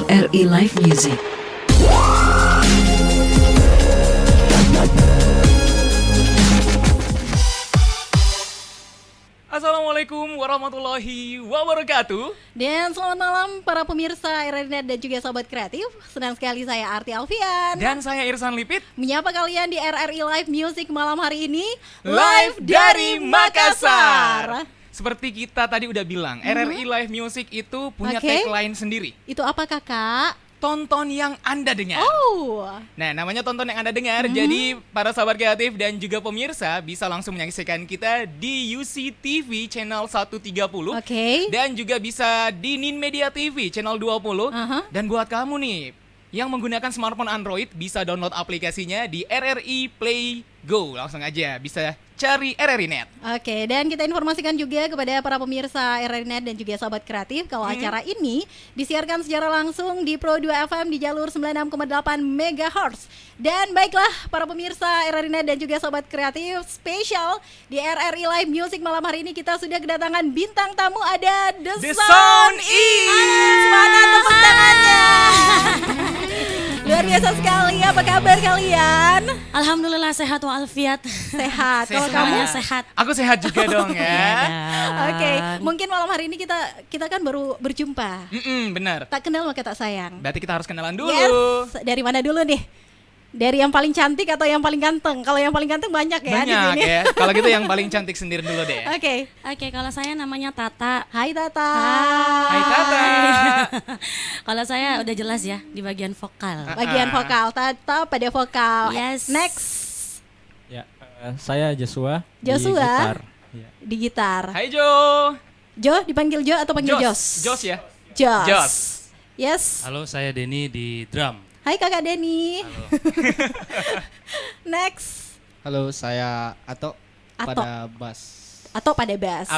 RRI Live Music. Assalamualaikum warahmatullahi wabarakatuh. Dan selamat malam para pemirsa RRI dan juga sobat kreatif. Senang sekali saya Arti Alfian Dan saya Irsan Lipit, menyapa kalian di RRI Live Music malam hari ini, live dari Makassar. Seperti kita tadi udah bilang, RRI Live Music itu punya tagline sendiri. Itu apa kakak? Tonton yang Anda dengar. Oh. Nah, namanya tonton yang Anda dengar. Jadi para sahabat kreatif dan juga pemirsa bisa langsung menyaksikan kita di UC TV channel 130. Dan juga bisa di Nin Media TV channel 20. Dan buat kamu nih yang menggunakan smartphone Android, bisa download aplikasinya di RRI Play Go. Langsung aja bisa cari RRI Net. Dan kita informasikan juga kepada para pemirsa RRI Net dan juga sahabat kreatif kalau acara ini disiarkan secara langsung di Pro 2 FM di jalur 96,8 MHz. Dan baiklah para pemirsa RRI Net dan juga sahabat kreatif, spesial di RRI Live Music malam hari ini kita sudah kedatangan bintang tamu, ada The Sound Is. Mana tepuk tangannya? Luar biasa sekali, apa kabar kalian? Alhamdulillah sehat walafiat. Sehat. Kalau kamu sehat. Aku sehat juga dong ya. Mungkin malam hari ini kita kan baru berjumpa. Benar. Tak kenal maka tak sayang. Berarti kita harus kenalan dulu. Yes. Dari mana dulu nih? Dari yang paling cantik atau yang paling ganteng? Kalau yang paling ganteng banyak ya di sini. Banyak ya. Kalau gitu yang paling cantik sendiri dulu deh. Oke, kalau saya namanya Tata. Hai Tata. Hai Tata. Kalau saya udah jelas ya di bagian vokal. Bagian vokal, Tata pada vokal. Yes. Next. Ya, saya Joshua. Joshua. Di gitar. Ya. Di gitar. Hai Jo. Jo dipanggil Jo atau panggil Jos? Jos ya. Jos. Yes. Halo, saya Denny di drum. Hai kakak Denny. Next. Halo, saya Ato pada bass. Atau pada bass.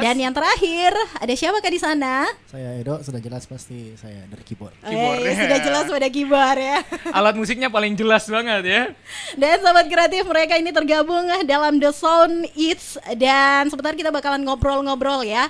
Dan yang terakhir, ada siapa kak di sana? Saya Edo, sudah jelas pasti saya dari keyboard. Sudah jelas pada keyboard ya. Alat musiknya paling jelas banget ya. Dan sobat kreatif, mereka ini tergabung dalam The Sound Is. Dan sebentar kita bakalan ngobrol-ngobrol ya.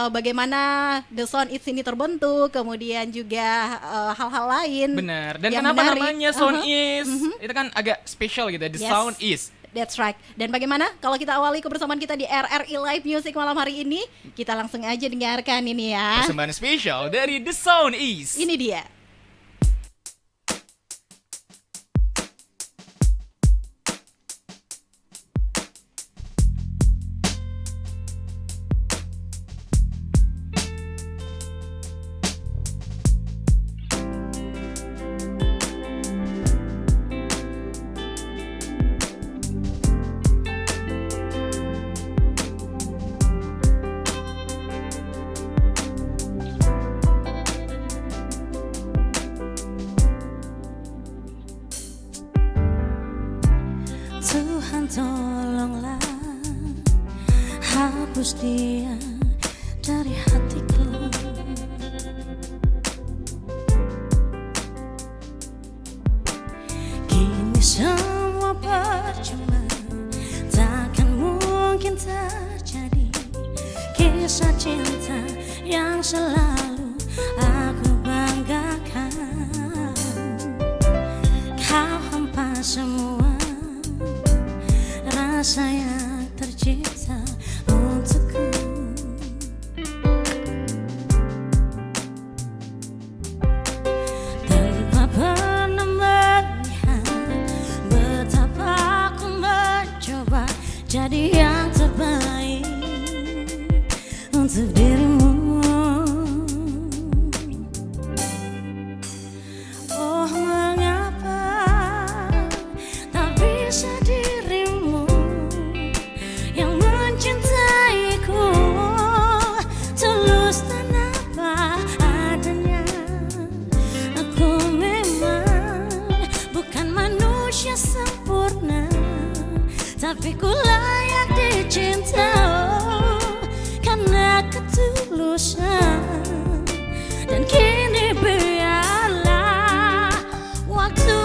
Bagaimana The Sound Is ini terbentuk, kemudian juga hal-hal lain. Benar. Dan yang kenapa menarik. namanya Sound Is? Itu kan agak spesial gitu, The Sound Is. That's right. Dan bagaimana kalau kita awali kebersamaan kita di RRI Live Music malam hari ini? Kita langsung aja dengarkan ini ya. Persembahan spesial dari The Sound Is. Ini dia. Tuhan tolonglah hapus dia dari hatiku. Kini semua percuma, takkan mungkin terjadi kisah cinta yang selalu aku banggakan. Kau hampa semua rasa yang tercipta untukku. Tanpa pernah melihat betapa aku mencoba jadi yang terbaik untuk dirimu. Oh, mengapa tak bisa dirimu yang mencintaiku tulus dan apa adanya. Aku memang bukan manusia sempurna, tapi ku layak dicinta karena ketulusan. Dan kini biarlah waktu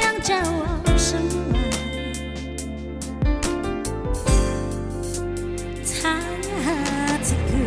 yang jawab semua. Tanya hatiku.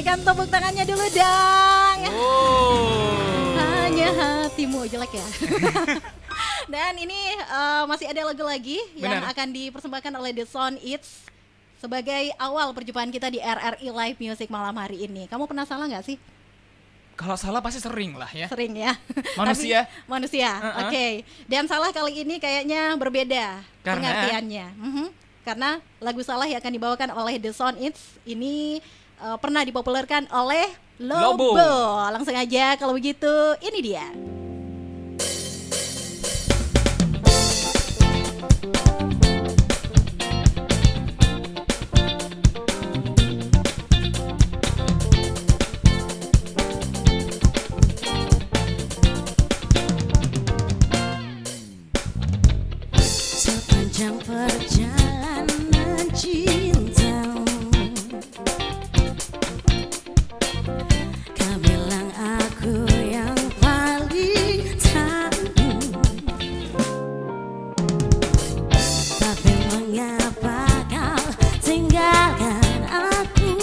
berikan tepuk tangannya dulu dong. Oh. Hanya hatimu, jelek ya. Dan ini masih ada lagu lagi yang akan dipersembahkan oleh The Sound Eats sebagai awal perjumpaan kita di RRI Live Music malam hari ini. Kamu pernah salah nggak sih? Kalau salah pasti sering lah ya. Sering ya. Manusia. Tapi, manusia. Oke. Dan salah kali ini kayaknya berbeda pengertiannya. Karena lagu salah yang akan dibawakan oleh The Sound Eats ini pernah dipopulerkan oleh Lobo. Langsung aja kalau begitu, ini dia. Sepanjang perjalanan cintamu, kau bilang aku yang paling tahu. Tapi mengapa kau tinggalkan aku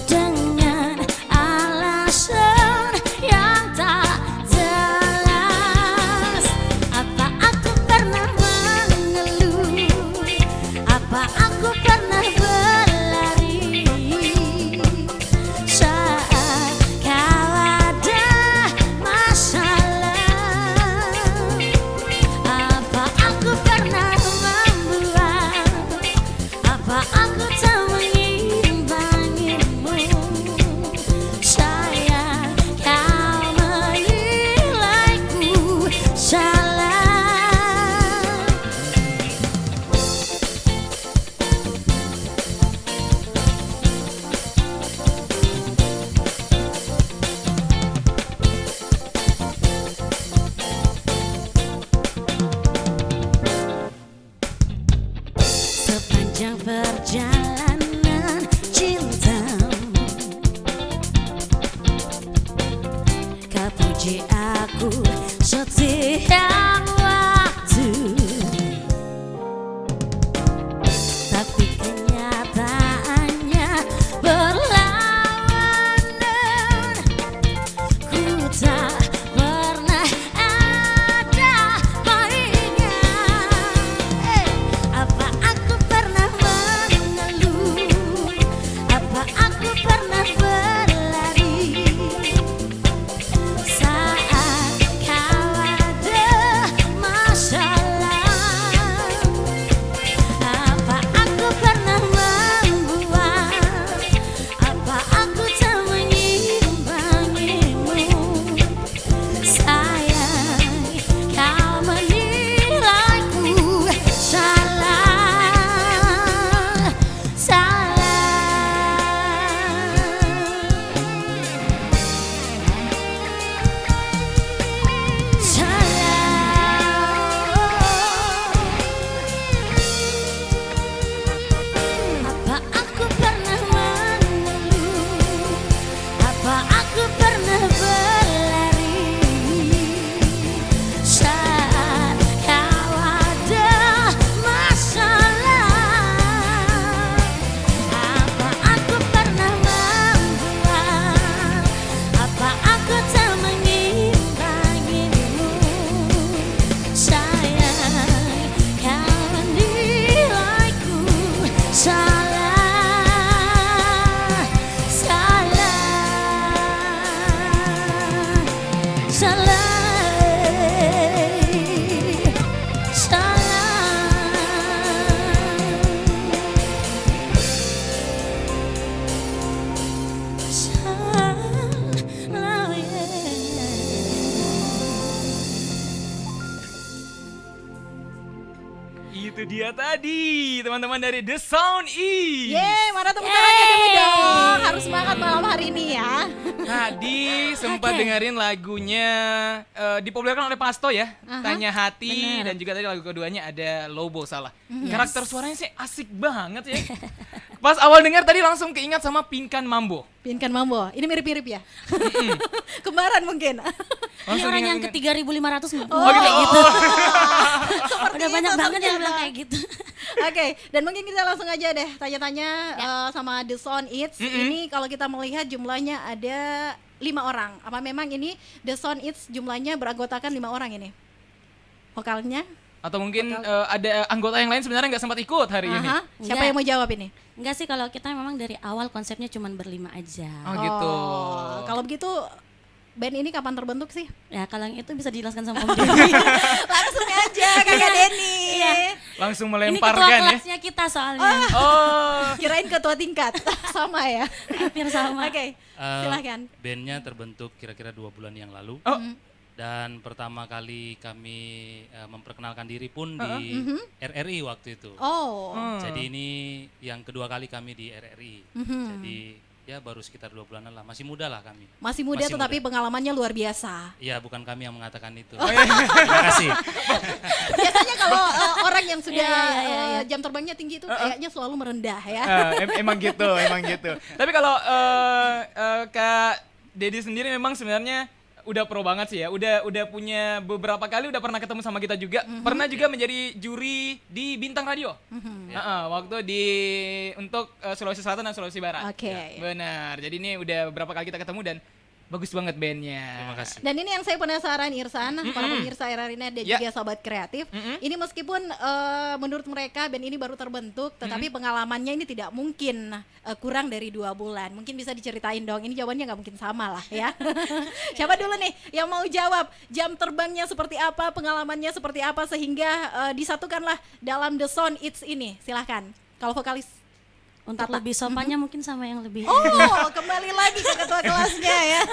dengan alasan yang tak jelas? Apa aku pernah mengeluh? Apa aku pernah berlari saat kau ada masalah? Apa aku pernah membuat? Apa aku tak mengimbangimu? Sayang, kau menilaiku salah. Sepanjang perjalanan cintamu, kau puji aku setiap waktu. Tapi kenyataannya berlawanan. Ku tak pernah ada baiknya. Apa aku pernah mengeluh? Apa aku pernah berlari saat kau ada masalah? Apa aku pernah membuat? Apa aku tak mengimbangimu? Sayang, kau menilaiku salah. Apa aku pernah mengeluh? Apa aku pernah berlari saat kau ada masalah? Apa aku pernah membuat? Apa aku tak mengimbangimu? Sayang, kau menilaiku salah. Itu dia tadi teman-teman dari The Sound Eats. Yeay, mana tepuk tangannya dulu dong. Harus semangat malam hari ini ya. Tadi sempat dengerin lagunya dipopulerkan oleh Pasto ya. Tanya Hati. Dan juga tadi lagu keduanya ada Lobo salah. Karakter suaranya sih asik banget ya. Pas awal dengar tadi langsung keingat sama Pinkan Mambo. Pinkan Mambo. Ini mirip-mirip ya? Kembaran mungkin. Ini orang yang ke 3.500 nggak? Oh, gitu. Seperti Udah itu banyak banget yang ternyata. bilang kayak gitu. Oke, dan mungkin kita langsung aja deh tanya-tanya sama The Sound Eats. Ini kalau kita melihat jumlahnya ada 5 orang. Apa memang ini The Sound Eats jumlahnya beranggotakan 5 orang ini? Vokalnya? Atau mungkin ada anggota yang lain sebenarnya nggak sempat ikut hari ini. Aha. Siapa Enggak. yang mau jawab ini? Enggak sih, kalau kita memang dari awal konsepnya cuma berlima aja. Oh gitu. Kalau begitu band ini kapan terbentuk sih? Ya kalau yang itu bisa dijelaskan sama Om Denny. Langsung aja Kakak Denny. Iya. Langsung Ini ketua melemparkan ya. kelasnya kita soalnya. Oh. Kirain ketua tingkat. Sama ya. Hampir sama. Oke. Silahkan. Bandnya terbentuk kira-kira 2 bulan yang lalu. Oh. Dan pertama kali kami memperkenalkan diri pun di RRI waktu itu. Oh. Jadi ini yang kedua kali kami di RRI. Jadi ya baru sekitar 2 bulanan lah. Masih muda lah kami. Masih muda Masih tetapi muda. pengalamannya luar biasa. Iya, bukan kami yang mengatakan itu. Terima kasih. Biasanya kalau orang yang sudah Iya. jam terbangnya tinggi itu kayaknya selalu merendah ya. Emang gitu, emang gitu. Tapi kalau Kak Dedi sendiri memang sebenarnya udah pro banget sih ya. Udah punya beberapa kali udah pernah ketemu sama kita juga. Pernah juga menjadi juri di Bintang Radio. Waktu untuk Sulawesi Selatan dan Sulawesi Barat. Oke. Ya, benar. Jadi ini udah beberapa kali kita ketemu dan bagus banget bandnya. Terima kasih. Dan ini yang saya penasaran Irsan, para pemirsa RRI.net dan juga Sobat Kreatif. Ini meskipun menurut mereka band ini baru terbentuk, tetapi pengalamannya ini tidak mungkin kurang dari 2 bulan. Mungkin bisa diceritain dong, ini jawabannya nggak mungkin sama lah ya. Siapa dulu nih yang mau jawab? Jam terbangnya seperti apa, pengalamannya seperti apa, sehingga disatukanlah dalam The Sound Eats ini. Silahkan, kalau vokalis. Untuk lebih sopannya mungkin sama yang lebih. Oh, kembali lagi ke ketua kelasnya ya.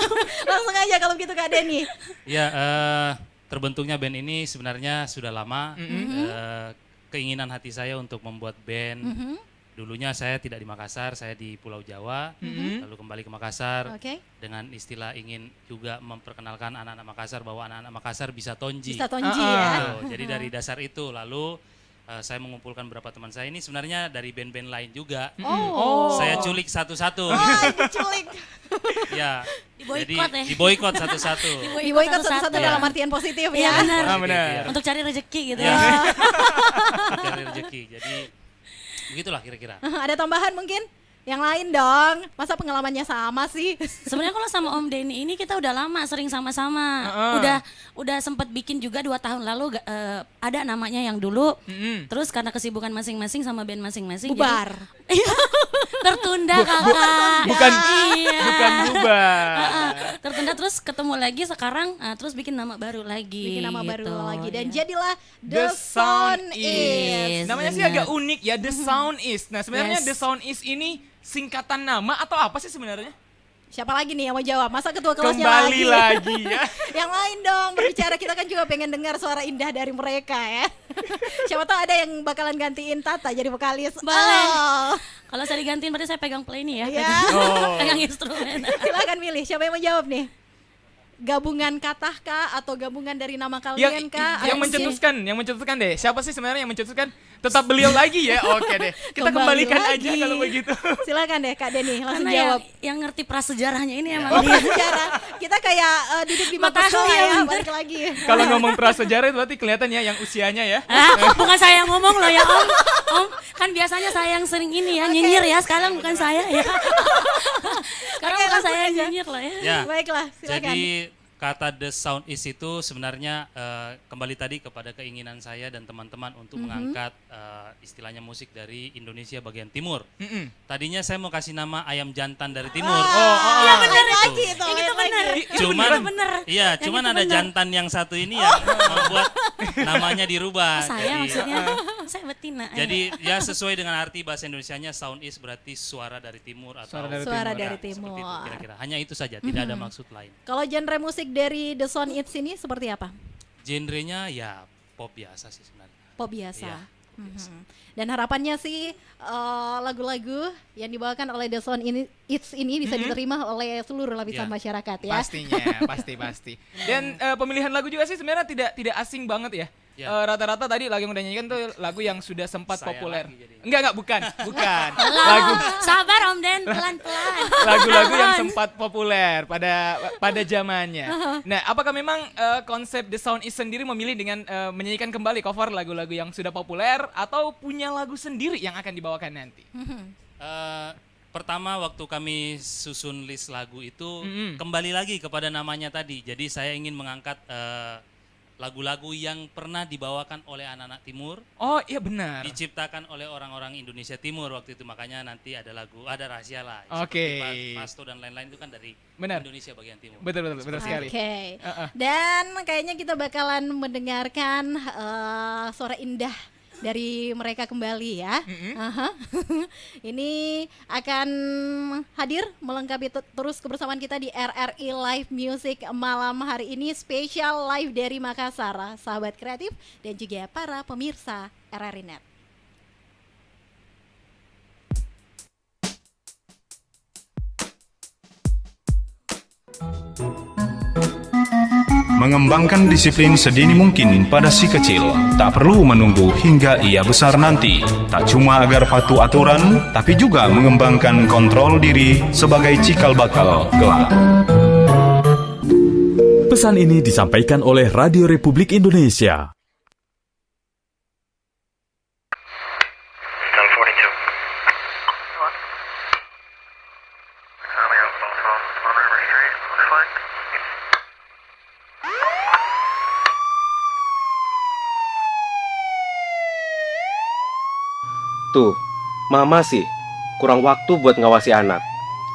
Langsung aja kalau gitu Kak Denny. Ya, terbentuknya band ini sebenarnya sudah lama. Keinginan hati saya untuk membuat band. Dulunya saya tidak di Makassar, saya di Pulau Jawa. Lalu kembali ke Makassar Oke. dengan istilah ingin juga memperkenalkan anak-anak Makassar bahwa anak-anak Makassar bisa tonji. Bisa tonji ya. Jadi dari dasar itu lalu saya mengumpulkan beberapa teman saya ini sebenarnya dari band-band lain juga. Oh. Saya culik satu-satu. Diculik. Ya. Diboikot jadi ya. diboikot satu-satu. Diboikot satu-satu Ya. dalam artian positif Iya ya. benar. Benar. Untuk cari rezeki gitu. Ya. Cari rezeki. Jadi begitulah kira-kira. Ada tambahan mungkin? Yang lain dong. Masa pengalamannya sama sih? Sebenarnya kalau sama Om Denny ini kita udah lama sering sama-sama. Udah sempat bikin juga 2 tahun lalu ada namanya yang dulu. Terus karena kesibukan masing-masing sama band masing-masing Bubar. jadi tertunda kakak. Bukan Iya. bukan bubar. Tertunda terus ketemu lagi sekarang terus bikin nama baru lagi. Bikin nama baru gitu. lagi. Dan Iya. jadilah The Sound Is. Is. Namanya sih benar. agak unik ya, The Sound Is. Nah, sebenarnya Yes. The Sound Is ini singkatan nama atau apa sih sebenarnya? Siapa lagi nih yang mau jawab? Masa ketua kelasnya Kembali lagi ya. Yang lain dong berbicara, kita kan juga pengen dengar suara indah dari mereka ya. Siapa tahu ada yang bakalan gantiin Tata jadi vokalis. Boleh. Oh. Kalau saya digantiin berarti saya pegang play nih ya. Ya. Pegang instrumen. Silakan milih siapa yang mau jawab nih. Gabungan kata kah atau gabungan dari nama kalian kah? Yang Ada sih. mencetuskan deh. Siapa sih sebenarnya yang mencetuskan? Tetap beliau lagi ya. Oke deh. Kita Kembali kembalikan lagi. aja kalau begitu. Silakan deh Kak Denny langsung Karena jawab. yang ngerti prasejarahnya ini emang Oh, dia. sejarah. Kita kayak duduk di mata Matahu sekolah ya, ya, bener. balik lagi. Kalau ngomong prasejarah itu berarti kelihatan ya yang usianya ya. Bukan saya yang ngomong loh ya Om. Om, kan biasanya saya yang sering ini ya, nyinyir ya. Sekarang bukan saya ya. Sekarang Oke, bukan langsung saya yang aja. nyinyir loh ya. Ya. Baiklah, silakan. Jadi kata The Sound Is itu sebenarnya kembali tadi kepada keinginan saya dan teman-teman untuk mengangkat istilahnya musik dari Indonesia bagian timur. Tadinya saya mau kasih nama ayam jantan dari timur. Iya benar itu. lagi itu, Yang itu lain benar. lagi. Cuman Itu benar. iya, Yang cuman itu ada benar. jantan yang satu ini yang membuat namanya dirubah. Oh, saya Jadi- maksudnya. Saya betina. Jadi ya sesuai dengan arti bahasa Indonesianya sound is berarti suara dari timur atau Suara dari seperti timur. itu kira-kira. Hanya itu saja, tidak ada maksud lain. Kalau genre musik dari The Sound Eats ini seperti apa? Genrenya ya pop biasa sih sebenarnya. Pop biasa. Iya, pop biasa. Dan harapannya sih lagu-lagu yang dibawakan oleh The Sound Eats ini bisa diterima oleh seluruh lapisan Ya. masyarakat ya. Pastinya, pasti. Dan pemilihan lagu juga sih sebenarnya tidak asing banget ya. rata-rata tadi lagu yang udah nyanyikan tuh lagu yang sudah sempat Saya populer. lagi jadinya. Enggak, bukan. Lagu sabar Om Den, pelan-pelan. Lagu-lagu yang sempat populer pada zamannya. Nah, apakah memang konsep The Sound Is sendiri memilih dengan menyanyikan kembali cover lagu-lagu yang sudah populer atau punya lagu sendiri yang akan dibawakan nanti? Pertama waktu kami susun list lagu itu kembali lagi kepada namanya tadi. Jadi saya ingin mengangkat lagu-lagu yang pernah dibawakan oleh anak-anak Timur. Oh iya benar. Diciptakan oleh orang-orang Indonesia Timur waktu itu. Makanya nanti ada rahasia lah. Oke. Pasto dan lain-lain itu kan dari Indonesia bagian Timur. Betul sekali. Oke. Dan kayaknya kita bakalan mendengarkan suara indah dari mereka kembali ya. Ini akan hadir melengkapi terus kebersamaan kita di RRI Live Music malam hari ini, spesial live dari Makassar, sahabat kreatif dan juga para pemirsa RRI Net. Mengembangkan disiplin sedini mungkin pada si kecil, tak perlu menunggu hingga ia besar nanti. Tak cuma agar patuh aturan, tapi juga mengembangkan kontrol diri sebagai cikal bakal kelak. Pesan ini disampaikan oleh Radio Republik Indonesia. Tuh, mama sih kurang waktu buat ngawasi anak.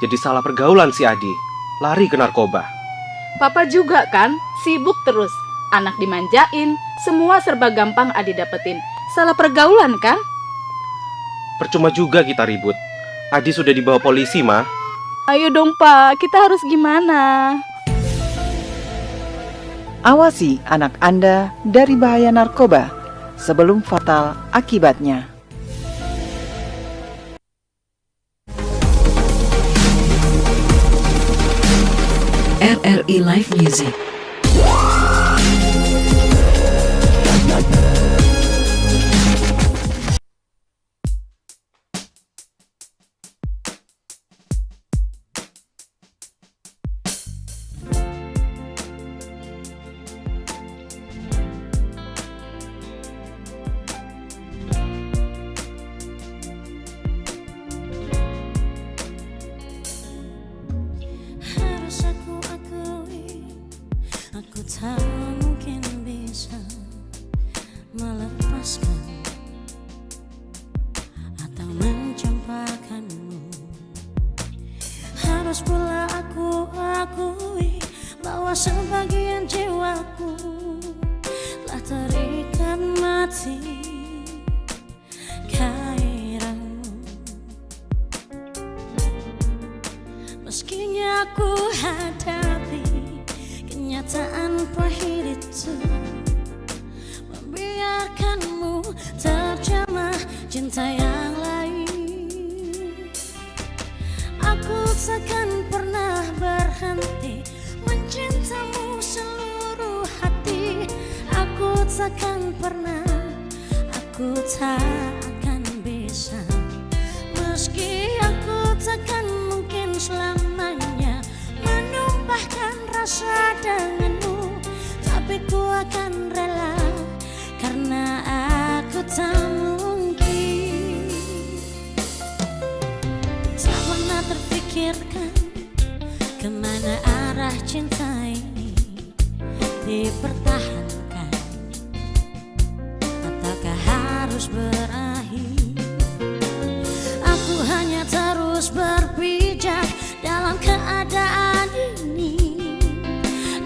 Jadi salah pergaulan si Adi, lari ke narkoba. Papa juga kan, sibuk terus. Anak dimanjain, semua serba gampang Adi dapetin. Salah pergaulan kan? Percuma juga kita ribut. Adi sudah dibawa polisi, Ma. Ayo dong, Pak, kita harus gimana? Awasi anak Anda dari bahaya narkoba sebelum fatal akibatnya. RRI Live Music. Tak mungkin bisa melepaskan atau mencampakkanmu. Harus pula aku akui bahwa sebagian jiwaku telah terikat mati gairahmu. Meskinya aku hadapi kenyataan pahit itu, membiarkanmu terjemah cinta yang lain. Aku takkan pernah berhenti mencintamu seluruh hati. Aku takkan pernah, aku tak akan bisa. Meski aku takkan mungkin selamanya menumpahkan rasa denganmu, tapi ku akan rela karena aku tak mungkin. Tak pernah terfikirkan kemana arah cinta ini dipertahankan ataukah harus berakhir. Aku hanya terus berpijak dalam keadaan ini.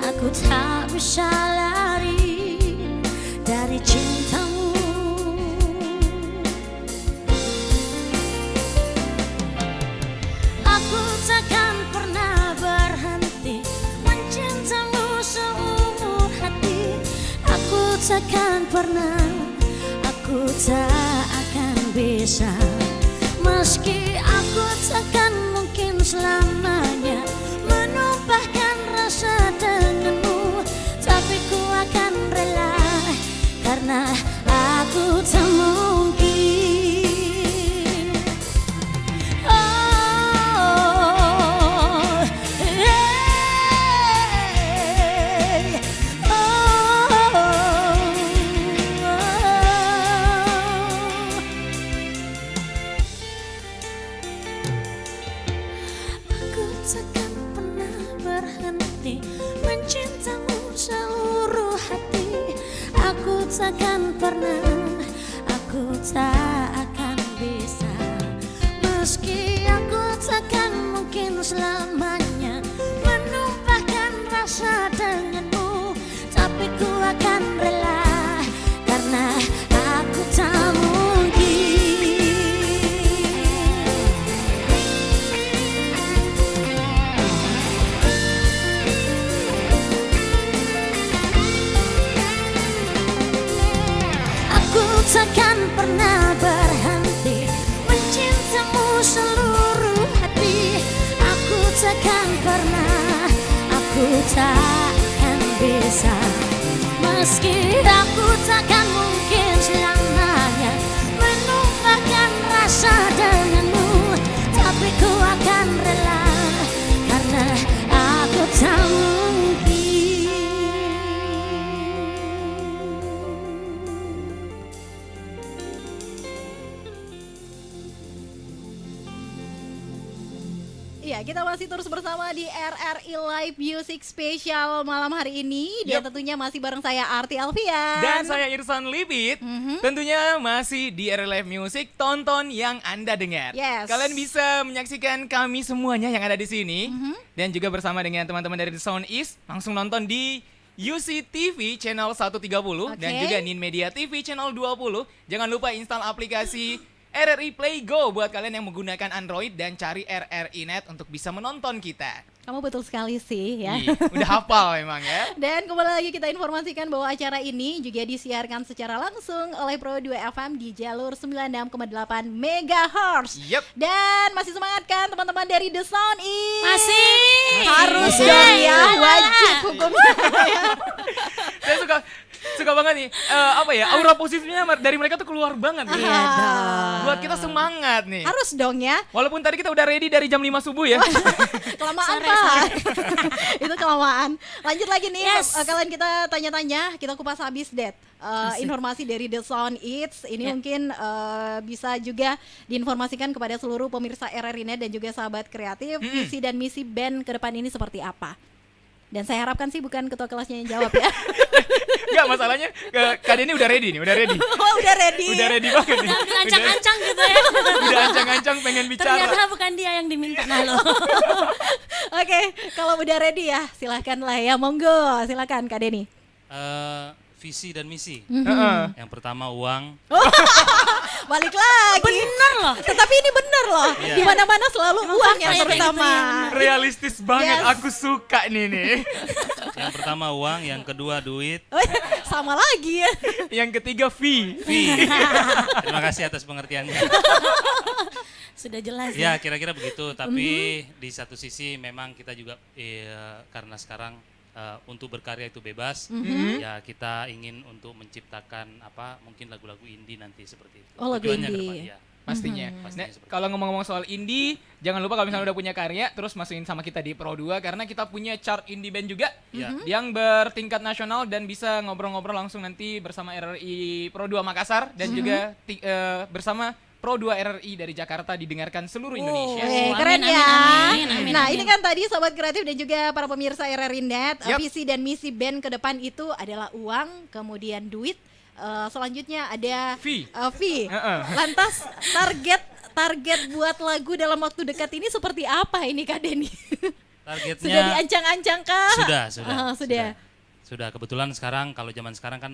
Aku tak bisa lari dari cintamu. Aku takkan pernah berhenti mencintamu seumur hati. Aku takkan pernah, aku tak akan bisa. Meski aku takkan mungkin selamanya menumpahkan rasa denganmu, tapi ku akan rela karena berhenti mencintamu seluruh hati. Aku takkan pernah, aku tak akan bisa. Meski aku takkan mungkin selamanya menumpahkan rasa denganmu, tapi ku akan rela karena aku tak mungkin. Aku takkan pernah berhenti mencintamu seluruh hati. Aku takkan pernah, aku takkan bisa. Meski aku takkan mungkin selamanya menumpahkan rasa denganmu, tapi ku akan rela karena aku tak mungkin. Iya, kita masih terus bersama di RRI Live Music Special malam hari ini. Dan tentunya masih bareng saya Arti Alfian. Dan saya Irsan Lipit. Tentunya masih di RRI Live Music, tonton yang Anda dengar. Yes. Kalian bisa menyaksikan kami semuanya yang ada di sini. Dan juga bersama dengan teman-teman dari The Sound East, langsung nonton di UC TV channel 130 dan juga Nin Media TV channel 20. Jangan lupa install aplikasi RRI Play Go buat kalian yang menggunakan Android dan cari RRI Net untuk bisa menonton kita. Kamu betul sekali sih ya. Iya, udah hafal memang ya. Dan kembali lagi kita informasikan bahwa acara ini juga disiarkan secara langsung oleh Pro 2 FM di jalur 96,8 MHz. Dan masih semangat kan teman-teman dari The Sound East? Masih. Harus dong ya, wajib hukumnya. Saya suka banget nih, aura positifnya dari mereka tuh keluar banget nih. Iya dong. Buat kita semangat nih. Harus dong ya. Walaupun tadi kita udah ready dari jam 5 subuh ya. Kelamaan Pak. Itu kelamaan. Lanjut lagi nih, kalian kita tanya-tanya, kita kupas habis deh. Informasi dari The Sound Eats ini mungkin bisa juga diinformasikan kepada seluruh pemirsa RRI Net dan juga sahabat kreatif, visi dan misi band ke depan ini seperti apa. Dan saya harapkan sih bukan ketua kelasnya yang jawab ya. Enggak, masalahnya Kak Denny udah ready nih, udah ready. Oh, udah ready. Udah ready banget nih. Udah ancang-ancang gitu ya. Udah ancang-ancang pengen bicara. Ternyata bukan dia yang diminta lo. Oke, kalau udah ready ya, silahkan lah ya, monggo, silahkan Kak Denny. Visi dan misi. Yang pertama uang. Balik lagi. Bener loh. Tetapi ini bener loh. Iya. Di mana-mana selalu uang yang pertama. Realistis banget, aku suka nih. Yang pertama uang, yang kedua duit. Sama lagi ya. Yang ketiga fee. Terima kasih atas pengertiannya. Sudah jelas ya. Kira-kira begitu, tapi di satu sisi memang kita juga karena sekarang untuk berkarya itu bebas, ya kita ingin untuk menciptakan mungkin lagu-lagu indie nanti seperti itu. Oh, lagu indie. Ya. Pastinya. Kalau ngomong-ngomong soal indie, jangan lupa kalau misalnya udah punya karya, terus masukin sama kita di Pro 2 karena kita punya chart indie band juga yang bertingkat nasional dan bisa ngobrol-ngobrol langsung nanti bersama RRI Pro 2 Makassar dan juga bersama Pro 2 RRI dari Jakarta didengarkan seluruh Indonesia. Keren ya. Amin. Nah, ini kan tadi sobat kreatif dan juga para pemirsa RRI Net, visi dan misi band ke depan itu adalah uang, kemudian duit, selanjutnya ada fee. Lantas target buat lagu dalam waktu dekat ini seperti apa ini Kak Denny? Targetnya Sudah diancang-ancang kah? Sudah. Sudah, kebetulan sekarang kalau zaman sekarang kan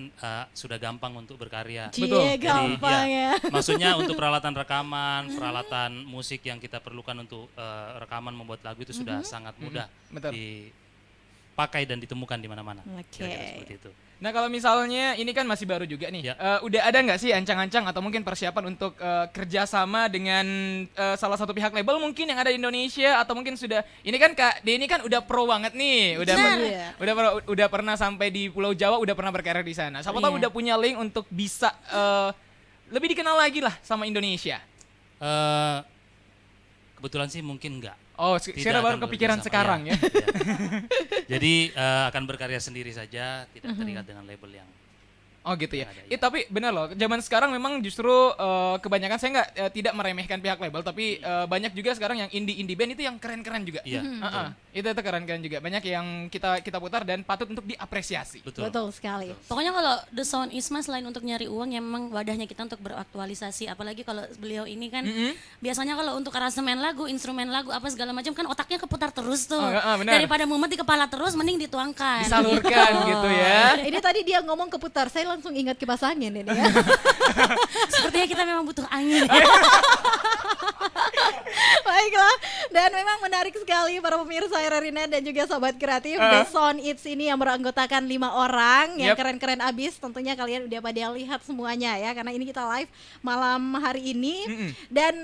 sudah gampang untuk berkarya. Gampang ya. Maksudnya untuk peralatan rekaman, peralatan musik yang kita perlukan untuk rekaman membuat lagu itu sudah sangat mudah dipakai dan ditemukan di mana-mana. Seperti itu. Nah, kalau misalnya ini kan masih baru juga nih, udah ada nggak sih ancang-ancang atau mungkin persiapan untuk kerjasama dengan salah satu pihak label mungkin yang ada di Indonesia atau mungkin sudah, ini kan Kak Denny kan udah pro banget nih, udah pernah sampai di Pulau Jawa, udah pernah berkarya di sana. Siapa tahu udah punya link untuk bisa lebih dikenal lagi lah sama Indonesia. Kebetulan sih mungkin enggak. Oh, saya baru kepikiran sekarang ya. Jadi akan berkarya sendiri saja, tidak terikat dengan label yang Oh gitu ya. Tapi benar loh, zaman sekarang memang justru kebanyakan saya tidak meremehkan pihak label, tapi banyak juga sekarang yang indie band itu yang keren-keren juga. Iya. Itu keren-keren juga. Banyak yang kita putar dan patut untuk diapresiasi. Betul sekali. Pokoknya kalau The Sound Isma selain untuk nyari uang, ya memang wadahnya kita untuk beraktualisasi. Apalagi kalau beliau ini kan biasanya kalau untuk aransemen lagu, instrumen lagu apa segala macam kan otaknya keputar terus tuh. Daripada mumet di kepala terus, mending dituangkan. Disalurkan gitu ya. Ini tadi dia ngomong keputar, saya langsung ingat kipas angin ini ya. Sepertinya kita memang butuh angin. Baiklah, dan memang menarik sekali para pemirsa RRI.net dan juga Sobat Kreatif. The Sound It's ini yang beranggotakan 5 orang yang keren-keren abis. Tentunya kalian udah pada lihat semuanya ya, karena ini kita live malam hari ini. Dan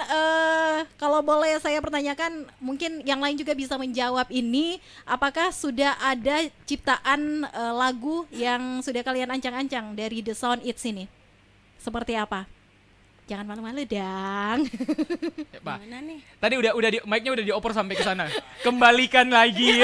kalau boleh saya pertanyakan, mungkin yang lain juga bisa menjawab ini, apakah sudah ada ciptaan lagu yang sudah kalian ancang-ancang dari The Sound It's ini? Seperti apa? Jangan malu-malu dang. Gimana nih? Tadi mic-nya udah dioper sampai ke sana. Kembalikan lagi.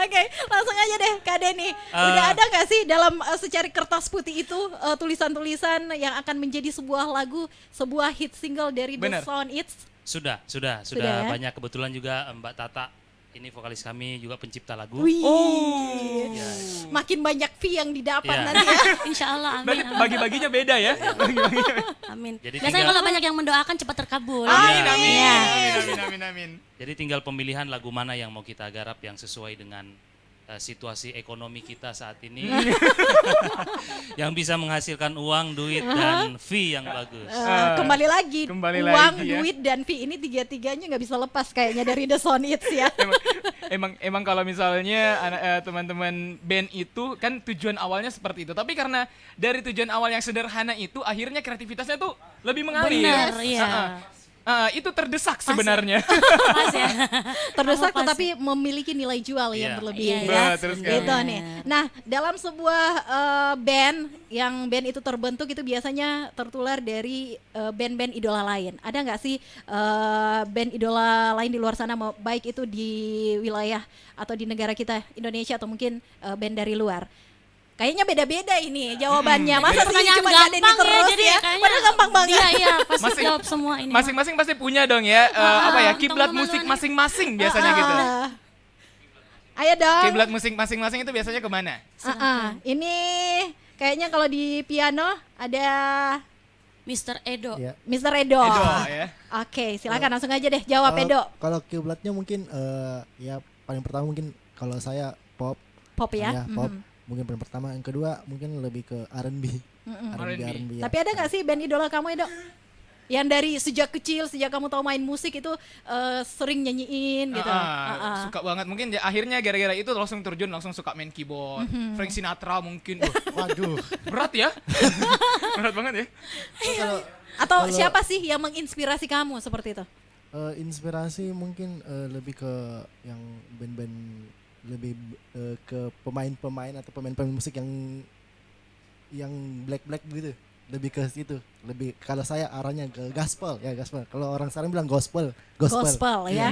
Oke, langsung aja deh Kak Denny. Udah ada gak sih dalam secari kertas putih itu tulisan-tulisan yang akan menjadi sebuah lagu, sebuah hit single dari The Sound It's? Sudah ya? banyak. Kebetulan juga Mbak Tata ini vokalis kami juga pencipta lagu. Makin banyak fee yang didapat Iya. nanti ya. Insya Allah, amin. Berarti bagi-baginya beda ya. Amin. Jadi Biasanya kalau banyak yang mendoakan cepat terkabul. Amin. Jadi tinggal pemilihan lagu mana yang mau kita garap yang sesuai dengan situasi ekonomi kita saat ini. Yang bisa menghasilkan uang, duit, dan fee yang bagus. Kembali lagi, uang, ya. duit, dan fee ini tiga-tiganya nggak bisa lepas kayaknya dari The Sound It's ya. Emang kalau misalnya teman-teman band itu kan tujuan awalnya seperti itu, tapi karena dari tujuan awal yang sederhana itu akhirnya kreativitasnya tuh lebih mengalir. Benar, iya. Itu terdesak sebenarnya. Pas ya. Terdesak tetapi memiliki nilai jual yang berlebih ya. Gitu nih. Nah, dalam sebuah band itu terbentuk itu biasanya tertular dari band-band idola lain. Ada nggak sih band idola lain di luar sana, baik itu di wilayah atau di negara kita Indonesia atau mungkin band dari luar? Kayaknya beda-beda ini jawabannya. Masa sih cuma Kak Denny terus ya? Padahal gampang banget. Iya, pasti jawab semua ini. Masing-masing pasti punya dong ya, kiblat musik masing-masing biasanya gitu. Ayo dong. Kiblat musik masing-masing itu biasanya kemana? Ini kayaknya kalau di piano ada Mr. Edo. Ya. Mr. Edo. Ya. Oke, silakan langsung aja deh jawab Edo. Kalau kiblatnya mungkin ya paling pertama mungkin kalau saya pop. Pop ya. Pop. Mungkin paling pertama, yang kedua mungkin lebih ke R&B. R&B. Tapi ada nggak sih band idola kamu Edo? Yang dari sejak kecil, sejak kamu tahu main musik itu sering nyanyiin gitu. Suka banget. Mungkin akhirnya gara-gara itu langsung terjun, langsung suka main keyboard. Frank Sinatra mungkin. Waduh. Berat ya? Berat banget ya? Atau siapa sih yang menginspirasi kamu seperti itu? Inspirasi mungkin lebih ke yang band-band, lebih ke pemain-pemain atau pemain-pemain musik yang black gitu, lebih ke situ. Lebih kalau saya arahnya ke gospel. Kalau orang sekarang bilang gospel ya.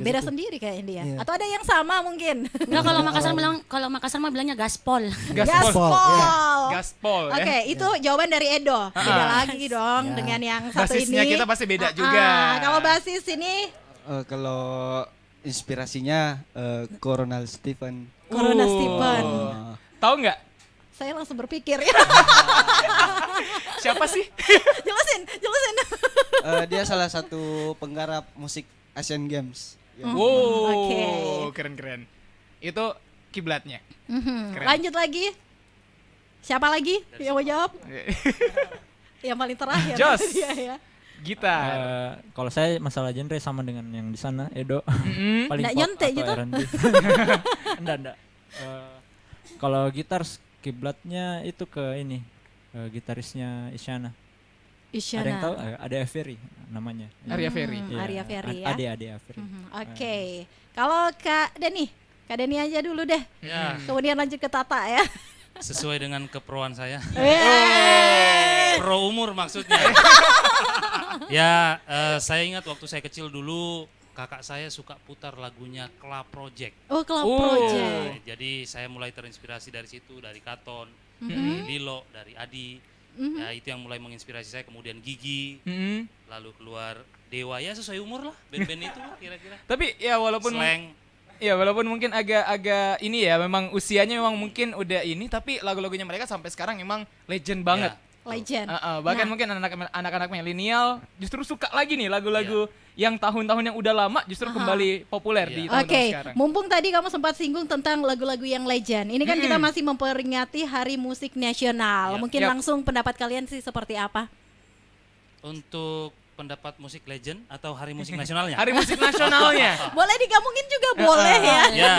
Beda sendiri kayaknya dia. Atau ada yang sama mungkin? Enggak, kalau Makassar mah bilangnya gaspol. Gaspol. Oke, itu jawaban dari Edo. Beda lagi dong dengan yang satu Basisnya ini. kita pasti beda juga. Kalau basis ini kalau inspirasinya Coronel Stephen. Stephen. Tahu nggak? Saya langsung berpikir ya. Siapa sih? Jelasin. Dia salah satu penggarap musik Asian Games. Wow, keren. Itu kiblatnya. Lanjut lagi. Siapa lagi yang mau jawab? Yang paling terakhir. Jos. Ya. Gitar. Kalau saya masalah genre sama dengan yang di sana, Edo. Paling nggak pop nyontek atau gitu? R&B. Enggak. Kalau gitar kiblatnya itu ke ini, gitarisnya Isyana. Ada yang tahu? Ada Avery namanya. Arya Ferry. Arya Ferry ya. Ade Avery. Oke. Kalau Kak Denny aja dulu deh. Ya. Kemudian lanjut ke Tata ya. Sesuai dengan keproan saya. Pro umur maksudnya. Ya, saya ingat waktu saya kecil dulu kakak saya suka putar lagunya Club Project. Club Project. Jadi saya mulai terinspirasi dari situ, dari Katon. dari Lilo, dari Adi. Ya itu yang mulai menginspirasi saya, kemudian Gigi, lalu keluar Dewa, ya sesuai umur lah, band-band itu lah kira-kira. Tapi ya walaupun mungkin agak ini ya, memang usianya memang mungkin udah ini, tapi lagu-lagunya mereka sampai sekarang emang legend banget. Legend. Bahkan mungkin anak-anak milenial justru suka lagi nih lagu-lagu yang tahun-tahun yang udah lama justru kembali populer di tahun-tahun sekarang. Mumpung tadi kamu sempat singgung tentang lagu-lagu yang legend. Ini kan kita masih memperingati Hari Musik Nasional. Mungkin langsung pendapat kalian sih seperti apa? Untuk pendapat musik legend atau Hari Musik Nasionalnya? Hari Musik Nasionalnya. Boleh digabungin juga boleh ya. Ya.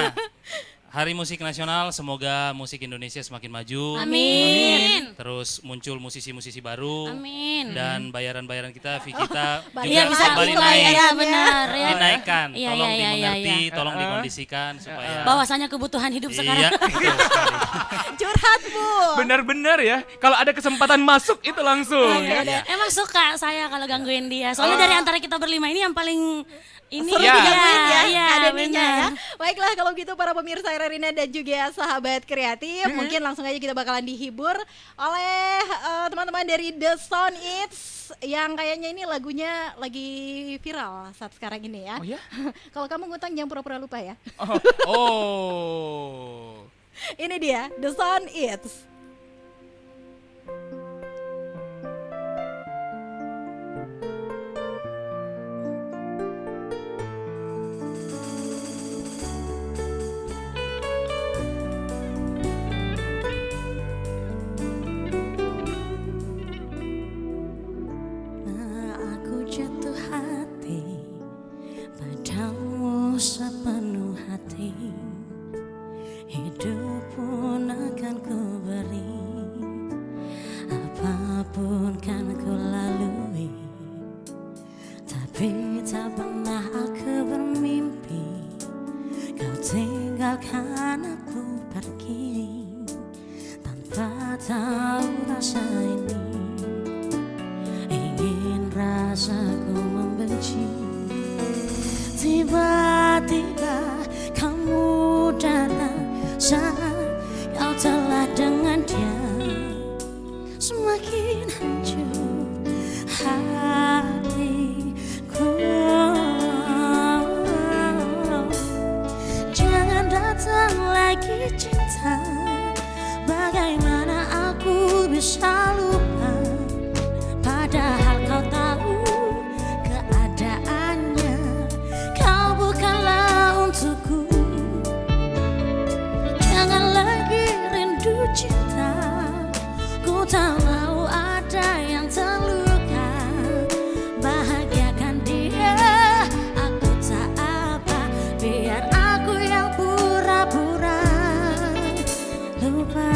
Hari Musik Nasional, semoga musik Indonesia semakin maju. Amin. Terus muncul musisi-musisi baru. Amin. Dan bayaran-bayaran kita, fee kita juga bisa kembali naik. Ya, benar. Ya. Dinaikkan, Iya, tolong iya, dimengerti, iya. tolong dikondisikan supaya. Bahwasanya kebutuhan hidup sekarang. Iya, betul sekali. Curhat Bu. Benar-benar ya, kalau ada kesempatan masuk itu langsung. Emang suka saya kalau gangguin dia. Soalnya dari antara kita berlima ini yang paling ini seru digangguin ya, adanya ya. Baiklah kalau gitu para pemirsa RRI dan juga sahabat kreatif, mungkin langsung aja kita bakalan dihibur oleh teman-teman dari The Sound It's yang kayaknya ini lagunya lagi viral saat sekarang ini ya. Oh ya? Kalau kamu ngutang jangan pura-pura lupa ya. Ini dia The Sound It's. Sepenuh hati, hidup pun akan ku beri, apapun kan ku lalui, tapi tak pernah aku bermimpi kau tinggalkan aku pergi tanpa tahu rasa ini. Ingin rasaku membenci, tiba-tiba kamu datang saat kau telah dengan dia. Semakin hancur hatiku. Jangan datang lagi cinta, bagaimana aku bisa lupa, padahal kau tahu keadaannya. Kau bukanlah untukku. Jangan lagi rindu cinta, ku tak mau ada yang terluka. Bahagiakan dia, aku tak apa, biar aku yang pura-pura lupa.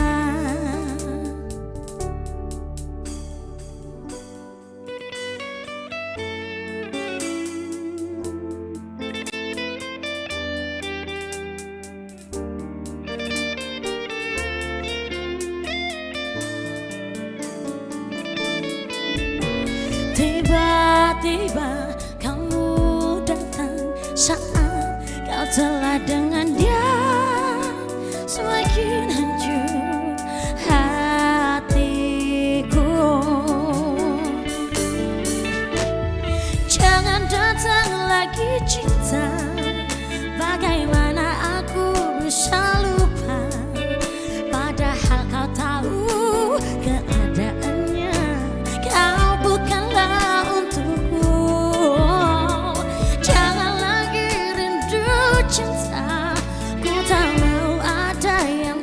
Tiba-tiba kamu datang saat kau telah dengan dia. Semakin hancur hatiku. Jangan datang lagi cinta, bagaimana aku bisa lupa, padahal kau tahu keadaannya. Kau bukanlah untukku. Jangan lagi rindu cinta, ku tak mau ada yang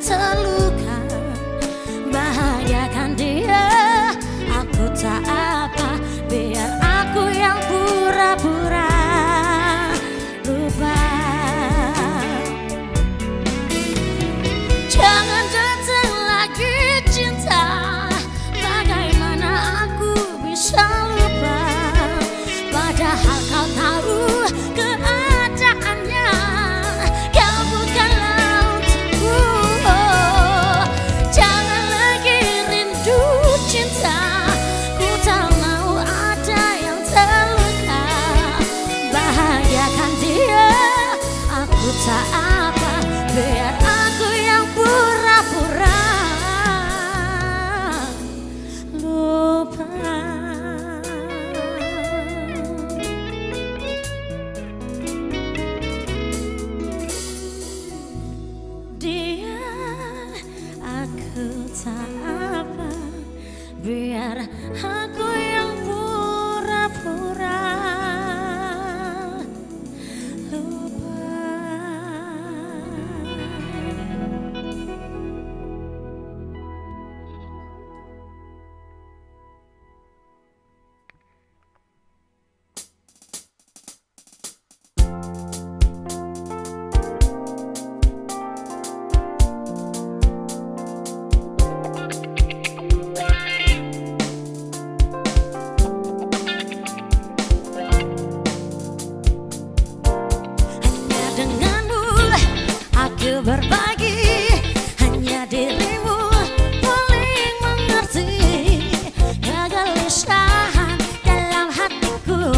berbagi, hanya dirimu paling mengerti kegelisahan dalam hatiku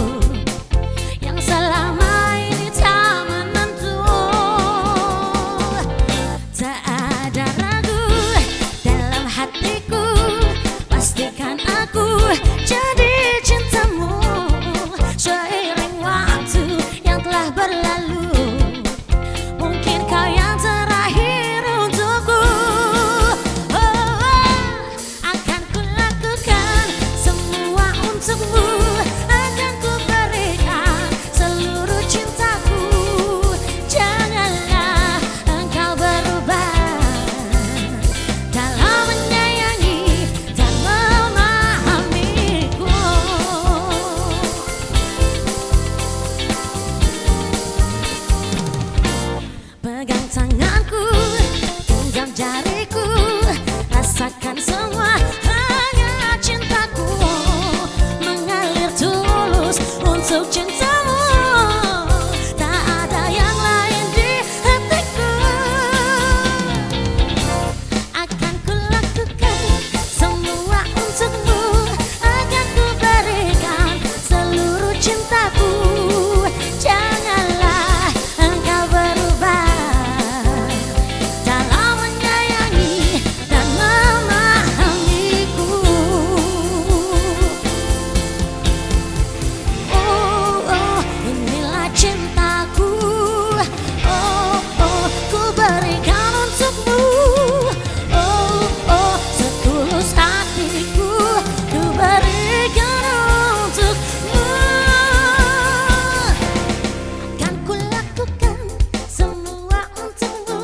yang selama ini tak menentu. Tak ada ragu dalam hatiku, pastikan aku jadi cintamu. Seiring waktu yang telah berlalu, mungkin kau yang terakhir untukku. Akan ku lakukan semua untukmu, akan ku berikan seluruh cintaku. Janganlah engkau berubah dalam menyayangi dan memahamiku. Pegang tanganku, genggam jariku, rasakan semua hangat cintaku mengalir tulus untuk cintamu. Tak ada yang lain di hatiku. Akan ku lakukan semua untukmu, akan ku berikan seluruh cintaku. Janganlah engkau berubah dalam menyayangi dan memahamiku. Oh, inilah cintaku. Oh, ku berikan untukmu. Oh, setulus hatiku ku berikan untukmu. Akan ku lakukan semua untukmu,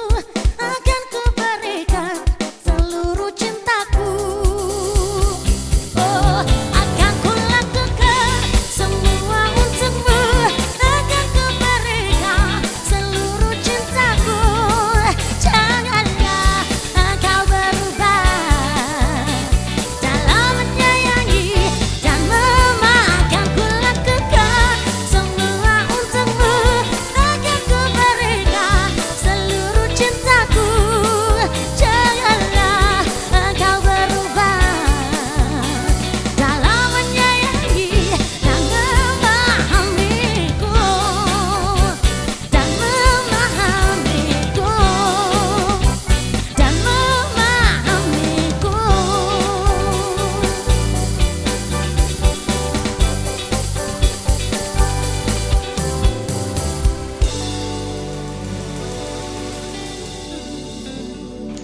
akan ku berikan seluruh cintaku. Oh, akan ku lakukan semua untukmu, akan ku berikan seluruh cintaku. Janganlah engkau berubah dalam menyayangi dan akan ku lakukan semua untukmu, akan ku berikan seluruh cintaku. Janganlah engkau berubah dalam menyayangi dan memahamiku, dan memahamiku, dan memahamiku.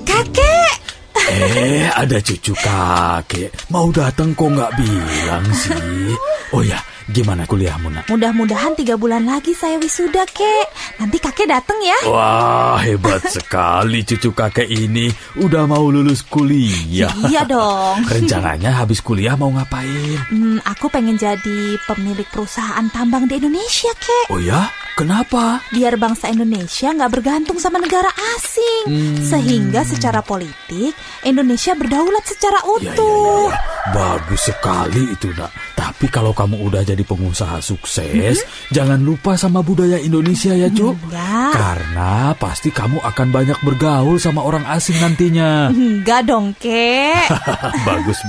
Kakek! Ada cucu kakek. Mau datang kok nggak bilang sih? Oh ya, gimana kuliahmu, nak? Mudah-mudahan 3 bulan lagi saya wisuda, Kek. Nanti kakek datang ya. Wah, hebat sekali cucu kakek ini. Udah mau lulus kuliah. Iya dong. Rencananya habis kuliah mau ngapain? Aku pengen jadi pemilik perusahaan tambang di Indonesia, Kek. Oh ya? Kenapa? Biar bangsa Indonesia nggak bergantung sama negara asing. Sehingga secara politik, Indonesia berdaulat secara utuh. Bagus sekali itu, nak. Tapi kalau kamu udah jadi pengusaha sukses, jangan lupa sama budaya Indonesia ya, Cuk. Karena pasti kamu akan banyak bergaul sama orang asing nantinya. Enggak dong, Kek. Bagus.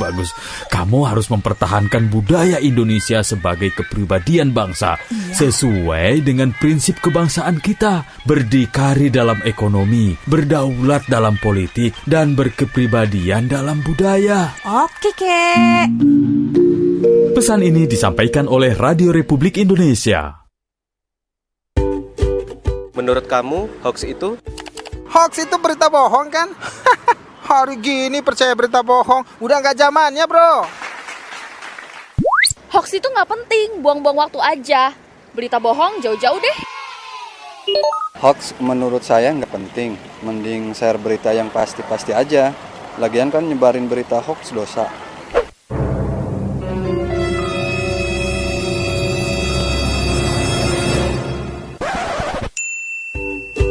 Kamu harus mempertahankan budaya Indonesia sebagai kepribadian bangsa. Sesuai dengan prinsip kebangsaan kita. Berdikari dalam ekonomi, berdaulat dalam politik, dan berkepribadian dalam budaya. Oke, Kek. Pesan ini disampaikan oleh Radio Republik Indonesia. Menurut kamu, hoax itu? Hoax itu berita bohong kan? Hari gini percaya berita bohong, udah nggak zamannya bro. Hoax itu nggak penting, buang-buang waktu aja. Berita bohong jauh-jauh deh. Hoax menurut saya nggak penting, mending share berita yang pasti-pasti aja. Lagian kan nyebarin berita hoax dosa.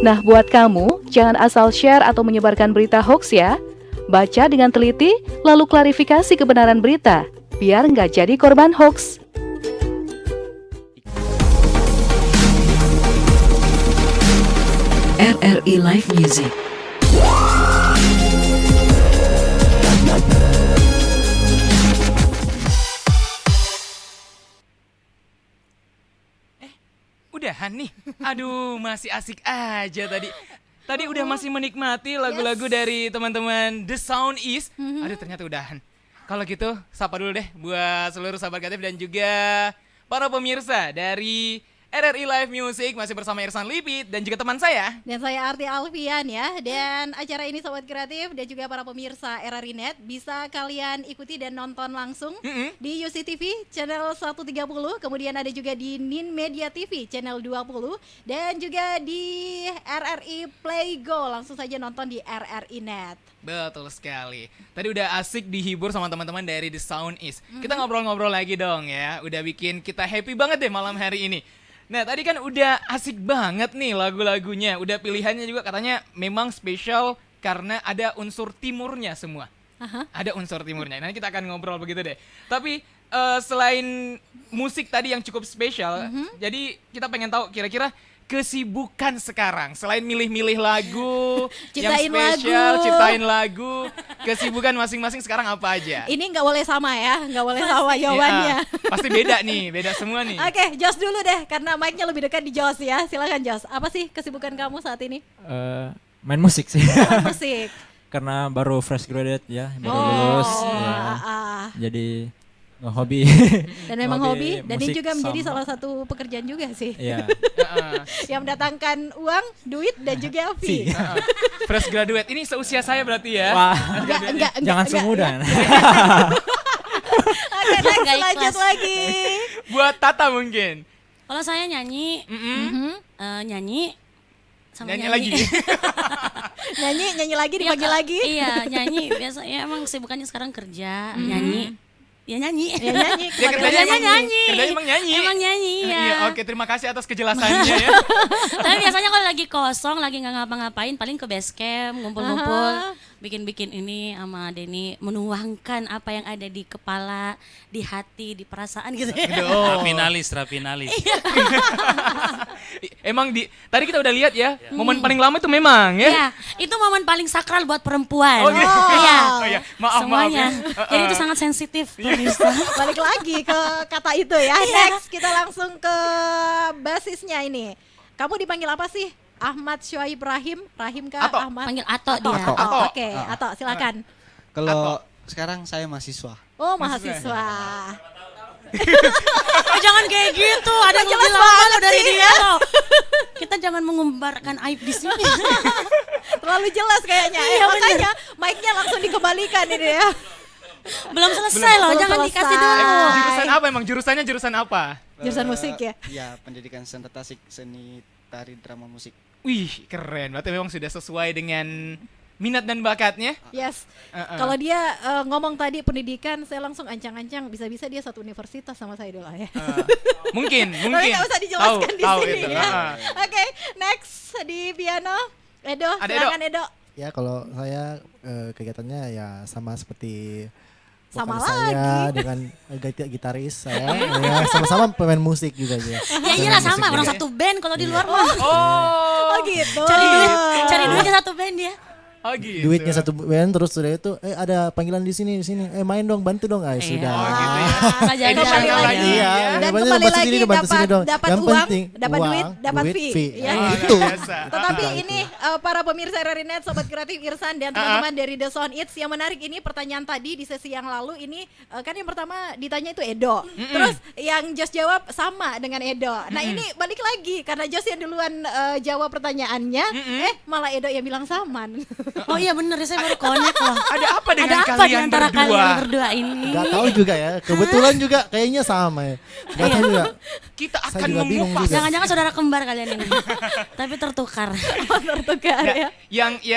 Nah, buat kamu, jangan asal share atau menyebarkan berita hoax ya. Baca dengan teliti, lalu klarifikasi kebenaran berita, biar nggak jadi korban hoax. RRI Live Music. Udahan nih. Aduh, masih asik aja tadi. Tadi udah masih menikmati lagu-lagu dari teman-teman The Sound Is. Aduh, ternyata udahan. Kalau gitu, sapa dulu deh buat seluruh sahabat kreatif dan juga para pemirsa dari RRI Live Music, masih bersama Irsan Lipit dan juga teman saya. Dan saya Arti Alfian ya. Dan acara ini Sobat Kreatif dan juga para pemirsa RRI Net bisa kalian ikuti dan nonton langsung di UCTV channel 130, kemudian ada juga di Nin Media TV channel 20 dan juga di RRI Play Go. Langsung saja nonton di RRI Net. Betul sekali. Tadi udah asik dihibur sama teman-teman dari The Sound Is. Kita ngobrol-ngobrol lagi dong ya. Udah bikin kita happy banget deh malam hari ini. Nah, tadi kan udah asik banget nih lagu-lagunya. Udah pilihannya juga katanya memang spesial karena ada unsur timurnya semua. Ada unsur timurnya. Nanti kita akan ngobrol begitu deh. Tapi selain musik tadi yang cukup spesial, jadi kita pengen tahu kira-kira kesibukan sekarang selain milih-milih lagu yang spesial, ciptain lagu, kesibukan masing-masing sekarang apa aja? Ini nggak boleh sama ya, nggak boleh sama jawabannya. Pasti beda nih, beda semua nih. Oke, Jos dulu deh karena mic-nya lebih dekat di Jos ya. Silakan Jos. Apa sih kesibukan kamu saat ini? Main musik sih. Main musik. Karena baru fresh graduate ya, baru lulus. Ya. Jadi hobi. Dan memang hobi dan ini juga menjadi salah satu pekerjaan juga sih. Iya. Yang mendatangkan uang, duit dan juga fee. Fresh graduate ini seusia saya berarti ya. Wah. Enggak, jangan semudah. Oke, next lanjut lagi. Buat Tata mungkin. Kalau saya nyanyi, nyanyi sama nyanyi lagi. nyanyi lagi dipanggil lagi. Iya, nyanyi biasanya emang kesibukannya sekarang kerja, nyanyi. Ya nyanyi. Ya nyanyi. Kerjanya emang nyanyi. Emang nyanyi ya. Iya, oke, terima kasih atas kejelasannya ya. Tapi biasanya kalau lagi kosong, lagi nggak ngapa-ngapain, paling ke base camp, ngumpul-ngumpul, bikin-bikin ini sama Denny, menuangkan apa yang ada di kepala, di hati, di perasaan gitu. Rapinalis. Emang tadi kita udah lihat ya, momen paling lama itu memang ya. Iya, itu momen paling sakral buat perempuan. Oh, gitu. Iya. Oh, iya. Maaf Semuanya. ya. Jadi itu sangat sensitif. Balik lagi ke kata itu ya. Next kita langsung ke basisnya ini. Kamu dipanggil apa sih? Ahmad Syuaib Rahim kah? Ato. Ahmad? Panggil Ato dia. Ato. Oke, Ato silakan. Kalau sekarang saya mahasiswa. Oh, mahasiswa. Jangan kayak gitu, ada yang lebih lama dari dia loh. Kita jangan mengumbarkan aib di sini. Terlalu jelas kayaknya. Makanya mic-nya langsung dikembalikan ini ya. Belum selesai loh, jangan dikasih dulu. Jurusan apa emang? Jurusannya jurusan apa? Jurusan musik ya? Iya, pendidikan seni tasik, seni tari drama musik. Wih, keren. Berarti memang sudah sesuai dengan minat dan bakatnya. Yes. Kalau dia ngomong tadi pendidikan, saya langsung ancang-ancang bisa-bisa dia satu universitas sama saya dulu ya. Mungkin. Tapi nggak usah dijelaskan di sini itu. ya. Oke, next di piano Edo. Silakan Edo. Ya kalau saya kegiatannya ya sama seperti sama saya lagi dengan gitaris saya ya, sama-sama pemain musik juga ya. Ya iyalah sama orang satu band kalau di luar mah. Oh gitu. Cari duitnya satu band dia. Oh gitu. Duitnya satu band terus sudah itu ada panggilan di sini main dong, bantu dong. Sudah. Oh gitu ya. Kembali lagi. Iya, Dan bantu kembali sini, lagi bantu sini dong. dapat Yang uang, penting, dapat duit, dapat fee. Ya. Itu. Tetapi ini para pemirsa RRI Net, Sobat Kreatif Irsan dan teman-teman dari The Sound It's, yang menarik ini pertanyaan tadi di sesi yang lalu ini kan yang pertama ditanya itu Edo. Terus yang Jos jawab sama dengan Edo. Nah, ini balik lagi karena Jos yang duluan jawab pertanyaannya, malah Edo yang bilang sama. Oh iya bener, saya baru connect loh. Ada apa dengan Ada apa kalian di antara berdua? kalian berdua ini? Gak tahu juga ya. Kebetulan juga kayaknya sama ya. Gak tahu juga. Kita Saya akan juga bingung mengupas. juga. Jangan-jangan saudara kembar kalian ini. Tapi tertukar. Tertukar ya.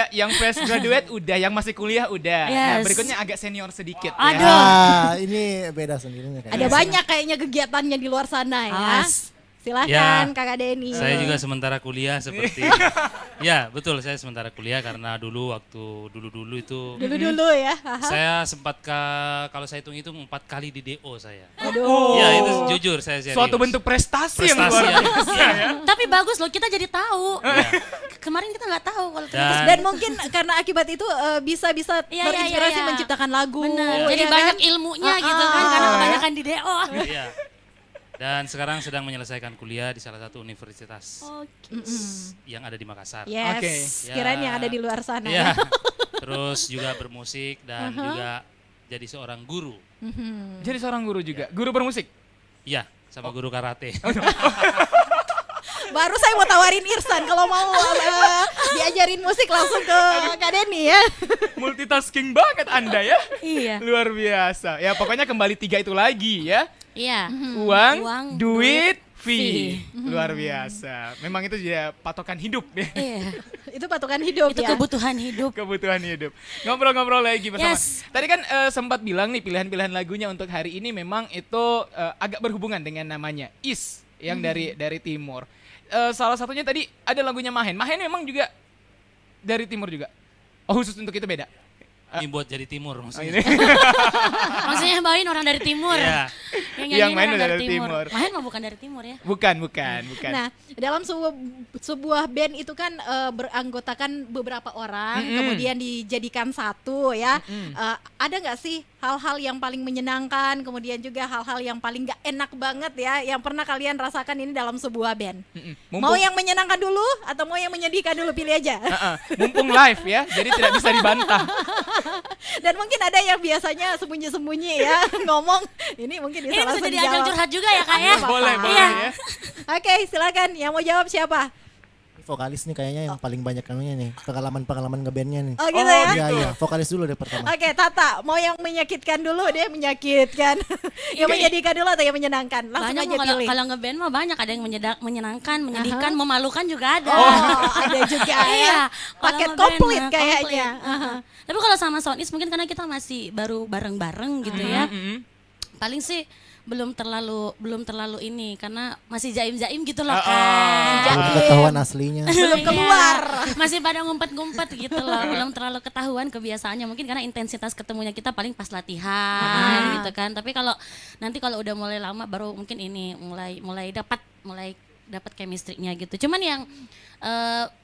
Yang fresh graduate udah, yang masih kuliah udah. Nah, Yes. berikutnya agak senior sedikit Aduh. ya. Ini beda sendirinya kayaknya. Ada banyak kayaknya kegiatannya di luar sana ya. Awas. Silakan Kakak Denny. Saya juga sementara kuliah seperti ya betul, saya sementara kuliah karena dulu waktu dulu itu Dulu ya. saya sempat kalau saya hitung 4 kali di DO saya. Aduh. Ya itu jujur saya serius. Suatu bentuk prestasi yang luar ya. biasa ya. Tapi bagus loh, kita jadi tahu. kemarin kita nggak tahu kalau dan mungkin karena akibat itu bisa terinspirasi menciptakan lagu. Benar. Jadi banyak ilmunya gitu kan karena kebanyakan di DO. Iya. Dan sekarang sedang menyelesaikan kuliah di salah satu universitas yang ada di Makassar. Yes. Kirain yang ada di luar sana. Ya. Terus juga bermusik dan juga jadi seorang guru. Jadi seorang guru juga. Guru bermusik? Iya, sama guru karate. Baru saya mau tawarin Irsan kalau mau diajarin musik langsung ke Kak Denny ya. Multitasking banget Anda ya. Iya. Luar biasa. Ya pokoknya kembali 3 itu lagi ya. Iya. Uang, duit, fee. Luar biasa. Memang itu ya patokan hidup ya. Iya. Itu patokan hidup itu ya. Kebutuhan hidup. Kebutuhan hidup. Ngobrol-ngobrol lagi bersama. Yes. Tadi kan sempat bilang nih pilihan-pilihan lagunya untuk hari ini memang itu agak berhubungan dengan namanya Is yang dari Timur. Salah satunya tadi ada lagunya Mahen. Mahen memang juga dari Timur juga. Oh khusus untuk itu beda. Ini buat jadi Timur maksudnya. Maksudnya bawain orang dari Timur. Iya. Yang main orang dari Timur. Mahen mah bukan dari Timur ya? Bukan. Nah, dalam sebuah band itu kan beranggotakan beberapa orang, kemudian dijadikan satu ya. Ada nggak sih hal-hal yang paling menyenangkan, kemudian juga hal-hal yang paling nggak enak banget ya, yang pernah kalian rasakan ini dalam sebuah band? Mau yang menyenangkan dulu atau mau yang menyedihkan dulu, pilih aja. Mumpung live ya, jadi tidak bisa dibantah. Dan mungkin ada yang biasanya sembunyi-sembunyi ya ngomong. Ini mungkin bisa langsung jadi ajang curhat juga ya Kak ya? Boleh ya. Oke, silakan. Yang mau jawab siapa? Vokalis nih kayaknya yang paling banyak anunya nih, pengalaman ngebandnya nih. Oh gitu ya? Iya, vokalis dulu deh pertama. Oke, Tata, mau yang menyakitkan dulu deh, menyakitkan. Yang menyedihkan dulu atau yang menyenangkan? Langsung banyak aja pilih. Kalau ngeband mah banyak, ada yang menyenangkan, menyedihkan, memalukan juga ada. Ada juga ya. Iya, paket komplit kayaknya. Tapi kalau sama Soundis mungkin karena kita masih baru bareng-bareng gitu ya. Paling sih belum terlalu ini karena masih jaim-jaim gitu loh kan. Belum ketahuan aslinya. Belum keluar. Masih pada ngumpet-ngumpet gitu loh. Belum terlalu ketahuan kebiasaannya. Mungkin karena intensitas ketemunya kita paling pas latihan gitu kan. Tapi kalau nanti kalau udah mulai lama baru mungkin ini mulai dapat chemistry-nya gitu. Cuman yang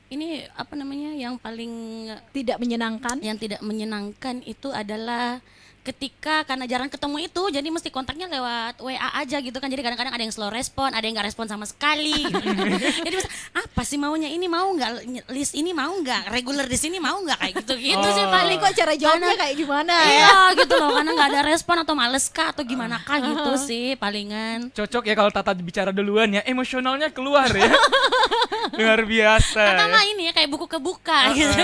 ini apa namanya yang paling tidak menyenangkan? Yang tidak menyenangkan itu adalah ketika karena jarang ketemu itu jadi mesti kontaknya lewat WA aja gitu kan, jadi kadang-kadang ada yang slow respon, ada yang nggak respon sama sekali gitu. Jadi apa sih maunya, ini mau nggak, list ini mau nggak, regular di sini mau nggak, kayak gitu sih paling. Kok cara jawabnya kayak gimana ya gitu loh, karena nggak ada respon atau males kah atau gimana kah gitu sih palingan. Cocok ya kalau Tata bicara duluan ya, emosionalnya keluar ya. Luar biasa. Tata mah ini ya kayak buku kebuka gitu.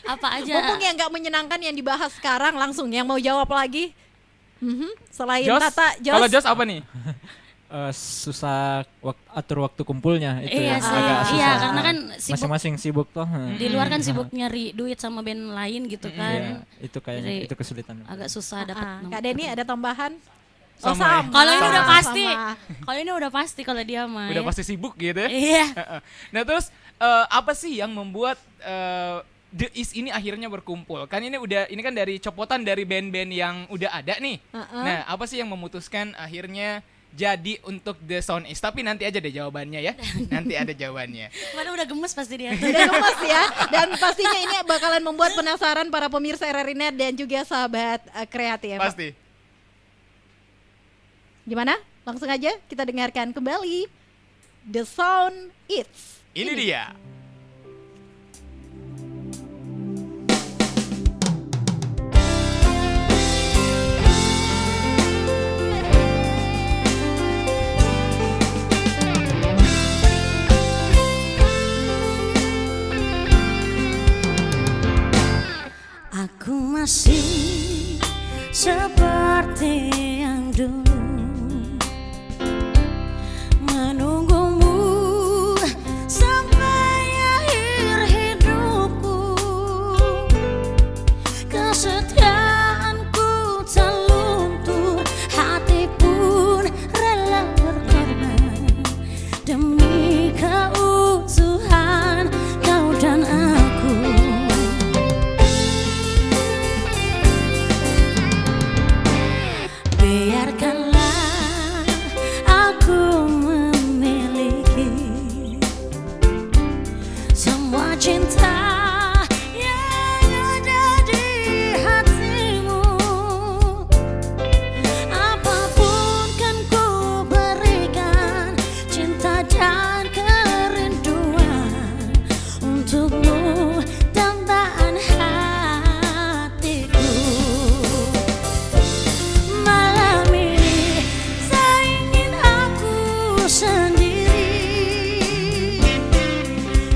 Apa aja. Mumpung yang nggak menyenangkan yang dibahas sekarang, langsung yang mau jawab lagi. Selain Jos, Tata, Jos. Kalau Jos apa nih? Susah atur waktu kumpulnya itu iya yang sih. agak susah. Iya, karena kan sibuk, masing-masing sibuk toh. Di luar kan sibuk nyari duit sama band lain gitu kan. Iya, itu kayaknya jadi, itu kesulitan. Agak susah dapat. Kak Denny ada tambahan? Sama. Kalau ini udah pasti. Kalau ini udah pasti kalau dia mah. Udah pasti sibuk gitu ya. Iya. Nah terus apa sih yang membuat The Is ini akhirnya berkumpul? Kan ini kan dari copotan dari band-band yang udah ada nih. Nah, apa sih yang memutuskan akhirnya jadi untuk The Sound Is? Tapi nanti aja deh jawabannya ya. Nanti ada jawabannya. Padahal udah gemes pasti dia. Udah gemes ya. Dan pastinya ini bakalan membuat penasaran para pemirsa RRI Net dan juga sahabat kreatif. Pasti. Gimana? Langsung aja kita dengarkan kembali The Sound Is. Ini dia. Aku masih seperti yang dulu menunggumu sampai akhir hidupku. Kesetiaanku tak luntur, hati pun rela berkorban demi keutuhan kau dan aku. Biarkan cinta yang ada di hatimu. Apapun kan ku berikan, cinta dan kerinduan untukmu, dambaan hatiku. Malam ini saya ingin aku sendiri,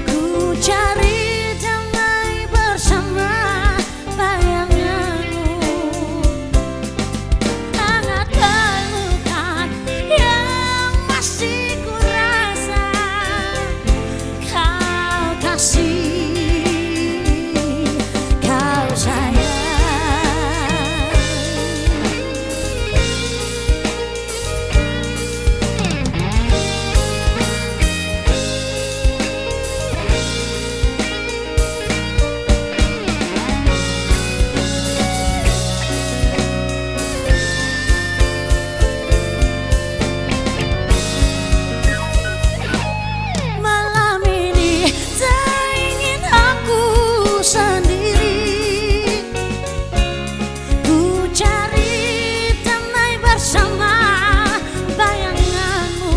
ku cari damai bersama bayanganmu. Hangat pelukan yang masih ku rasa, kau kasih, kau sayang. Malam ini tak ingin aku sendiri, ku cari damai bersama bayanganmu.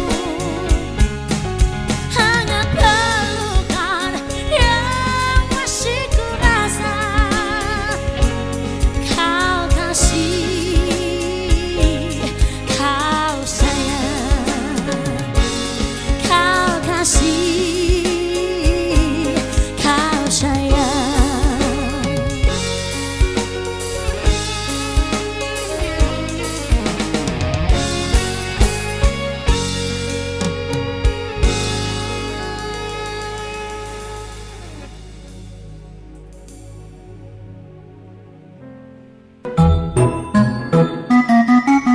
Hangat pelukan yang masih ku rasa, kau kasih, kau sayang, kau kasih, kau sayang.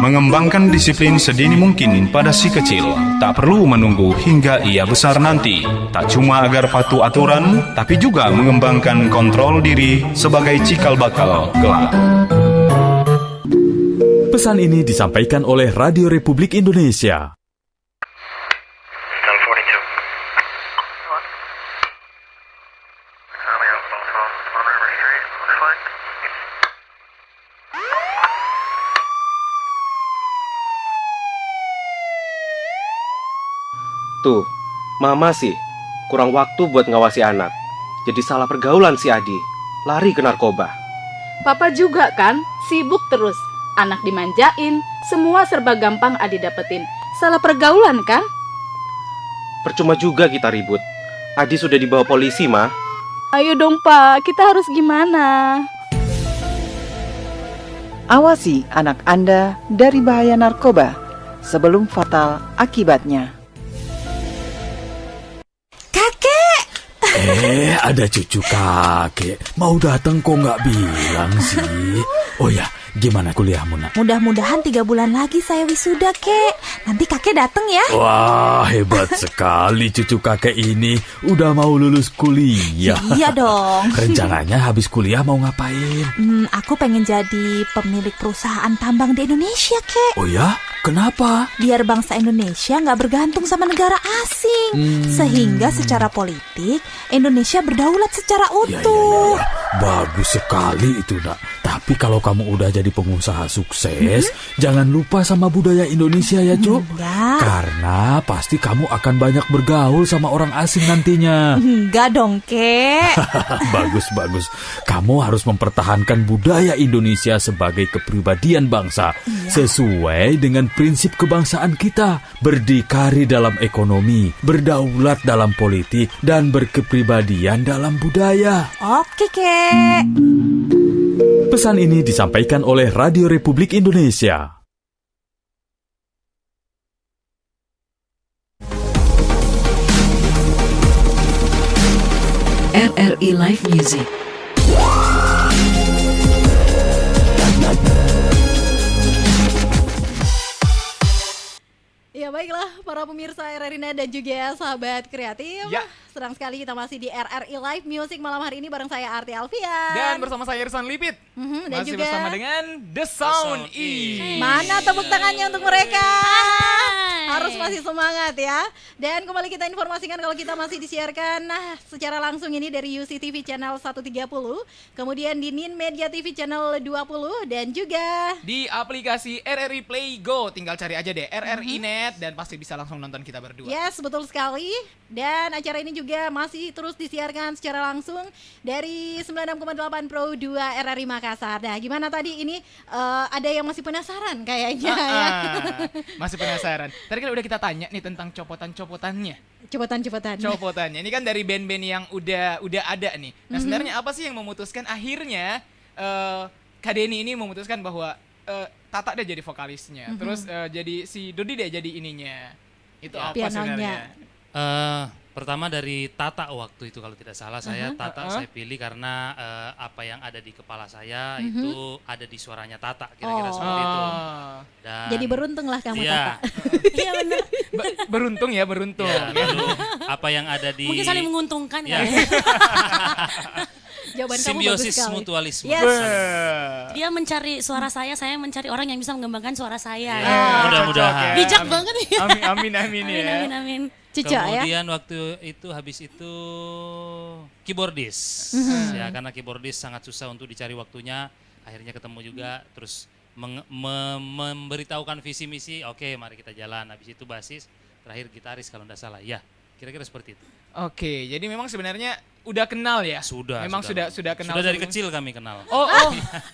Mengembangkan disiplin sedini mungkin pada si kecil, tak perlu menunggu hingga ia besar nanti. Tak cuma agar patuh aturan, tapi juga mengembangkan kontrol diri sebagai cikal bakal kelak. Pesan ini disampaikan oleh Radio Republik Indonesia. Tuh, mama sih kurang waktu buat ngawasi anak. Jadi salah pergaulan si Adi, lari ke narkoba. Papa juga kan, sibuk terus. Anak dimanjain, semua serba gampang Adi dapetin. Salah pergaulan kan? Percuma juga kita ribut. Adi sudah dibawa polisi, Ma. Ayo dong Pak, kita harus gimana? Awasi anak Anda dari bahaya narkoba sebelum fatal akibatnya. Ada cucu kakek. Mau datang kok nggak bilang sih? Oh ya, gimana kuliahmu, Nak? Mudah-mudahan 3 bulan lagi saya wisuda, Kek. Nanti kakek datang ya. Wah, hebat sekali cucu kakek ini. Udah mau lulus kuliah. Iya dong. Rencananya habis kuliah mau ngapain? Aku pengen jadi pemilik perusahaan tambang di Indonesia, Kek. Oh ya? Kenapa? Biar bangsa Indonesia nggak bergantung sama negara asing. Sehingga secara politik, Indonesia berdaulat secara utuh. Ya. Bagus sekali itu, Nak. Tapi kalau kamu udah jadi pengusaha sukses, jangan lupa sama budaya Indonesia ya, Cuk. Karena pasti kamu akan banyak bergaul sama orang asing nantinya. Enggak dong, Kek. Bagus. Kamu harus mempertahankan budaya Indonesia sebagai kepribadian bangsa. Sesuai dengan prinsip kebangsaan kita. Berdikari dalam ekonomi, berdaulat dalam politik, dan berkepribadian dalam budaya. Oke, Kek. Pesan ini disampaikan oleh Radio Republik Indonesia. RRI Live Music. Ya baiklah para pemirsa RRI Net dan juga sahabat kreatif. Senang sekali kita masih di RRI Live Music malam hari ini bareng saya Arti Alfian. Dan bersama saya Irsan Lipit. Dan masih juga bersama dengan The Sound E. Mana tepuk tangannya untuk mereka? Harus masih semangat ya. Dan kembali kita informasikan kalau kita masih disiarkan secara langsung ini dari UCTV channel 130, kemudian di Nin Media TV channel 20 dan juga di aplikasi RRI Play Go. Tinggal cari aja deh RRI Net dan pasti bisa langsung nonton kita berdua. Yes, betul sekali. Dan acara ini juga masih terus disiarkan secara langsung dari 96,8 Pro 2 RRI Makassar. Nah, gimana tadi ini ada yang masih penasaran kayaknya ya. Masih penasaran. Tadi kan udah kita tanya nih tentang copotan-copotannya. Copotannya. Ini kan dari band-band yang udah ada nih. Nah, sebenarnya apa sih yang memutuskan akhirnya Kak Denny ini memutuskan bahwa Tata deh jadi vokalisnya. Terus jadi si Dodi deh jadi ininya. Itu apa sebenarnya? Pertama dari Tata waktu itu kalau tidak salah saya saya pilih karena apa yang ada di kepala saya itu ada di suaranya Tata kira-kira seperti itu. Dan jadi beruntung lah kamu Tata. Iya benar. Beruntung. Ya, lalu apa yang ada di mungkin saling menguntungkan ya. Jawaban simbiosis kamu bagus mutualisme. Yes. Dia mencari suara saya mencari orang yang bisa mengembangkan suara saya. Mudah-mudahan. Bijak banget nih. Amin ya. Amin. Kemudian waktu itu habis itu keyboardis. Ya, karena keyboardis sangat susah untuk dicari waktunya, akhirnya ketemu juga terus memberitahukan visi misi, oke, mari kita jalan. Habis itu basis, terakhir gitaris kalau tidak salah. Ya, kira-kira seperti itu. Oke, jadi memang sebenarnya udah kenal ya? Memang sudah kenal. Sudah dari kecil kami kenal. Oh.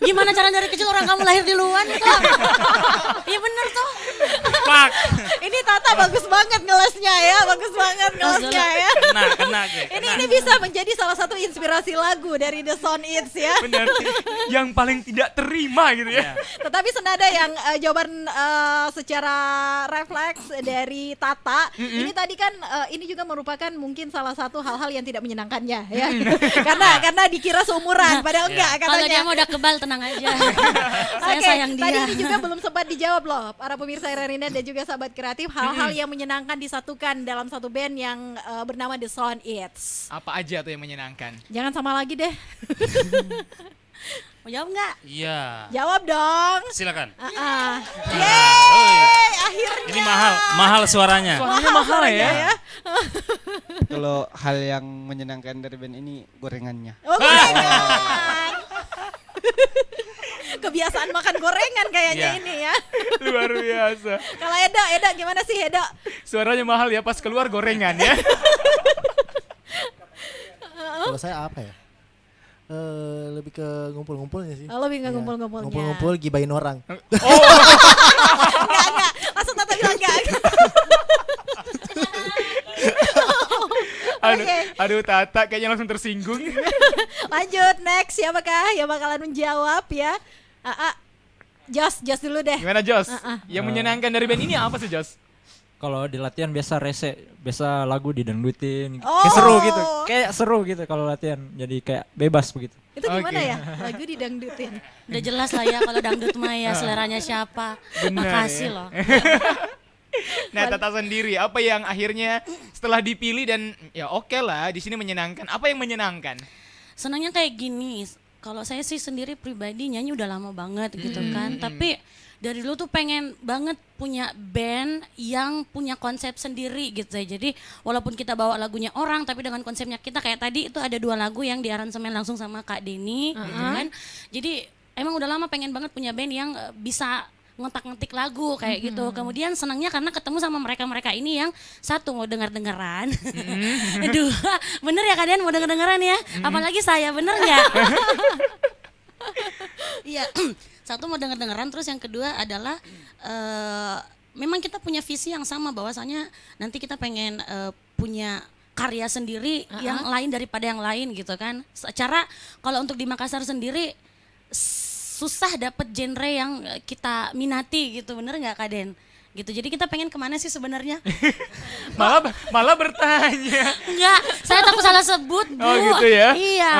Gimana cara dari kecil orang kamu lahir di luar itu? Iya bener tuh. Pak. Ini Tata bagus banget ngelesnya ya, Kena. Ini bisa menjadi salah satu inspirasi lagu dari The Sound It's ya. Benar. Yang paling tidak terima gitu ya. Tetapi senada yang jawaban secara refleks dari Tata, ini tadi kan ini juga merupakan mungkin salah satu hal-hal yang tidak menyenangkannya ya. karena dikira seumuran padahal enggak katanya. Kalau dia mau udah kebal tenang aja. Saya sayang dia. Tadi ini juga belum sempat dijawab loh para pemirsa RRI Net dan juga sahabat kreatif, hal-hal yang menyenangkan disatukan dalam satu band yang bernama The Sound It's. Apa aja tuh yang menyenangkan? Jangan sama lagi deh. Mau jawab nggak? Iya. Jawab dong. Silakan. Yeay, akhirnya. Ini mahal suaranya. Suaranya mahal ya. Kalau hal yang menyenangkan dari band ini gorengannya. Gorengan. Kebiasaan makan gorengan kayaknya ini ya. Luar biasa. Kalau Eda gimana sih Eda? Suaranya mahal ya, pas keluar gorengan ya. Kalau saya apa ya? Lebih ke ngumpul-ngumpulnya sih. Lebih ke ngumpul-ngumpulnya. Ngumpul-ngumpul gibain orang. Enggak. Langsung Tata bilang enggak. Aduh Tata kayaknya langsung tersinggung. Lanjut, next siapakah yang bakalan menjawab ya? Jos dulu deh. Gimana Jos? Yang menyenangkan dari band ini apa sih Jos? Kalau di latihan biasa lagu didangdutin, kayak seru gitu kalau latihan, jadi kayak bebas begitu. Itu gimana ya? Lagu didangdutin. Udah jelas lah ya kalau dangdut mah ya seleranya siapa. Makasih loh. Nah Tata sendiri apa yang akhirnya setelah dipilih dan ya oke lah di sini menyenangkan. Apa yang menyenangkan? Senangnya kayak gini. Kalau saya sih sendiri pribadi nyanyi udah lama banget gitu kan. Tapi dari dulu tuh pengen banget punya band yang punya konsep sendiri gitu ya. Jadi walaupun kita bawa lagunya orang tapi dengan konsepnya kita, kayak tadi itu ada 2 lagu yang diaransemen langsung sama Kak Denny gitu kan. Jadi emang udah lama pengen banget punya band yang bisa ngetak-ngetik lagu kayak gitu. Kemudian senangnya karena ketemu sama mereka-mereka ini yang satu mau denger-dengeran. Dua, bener ya kalian mau denger-dengeran ya? Apalagi saya, bener nggak? Iya, satu mau denger-dengeran, terus yang kedua adalah memang kita punya visi yang sama bahwasanya nanti kita pengen punya karya sendiri yang lain daripada yang lain gitu kan. Secara kalau untuk di Makassar sendiri susah dapet genre yang kita minati gitu, bener nggak Kak Den? Gitu, jadi kita pengen kemana sih sebenarnya? malah bertanya. Enggak, saya takut salah sebut Bu. Oh gitu ya? Iya,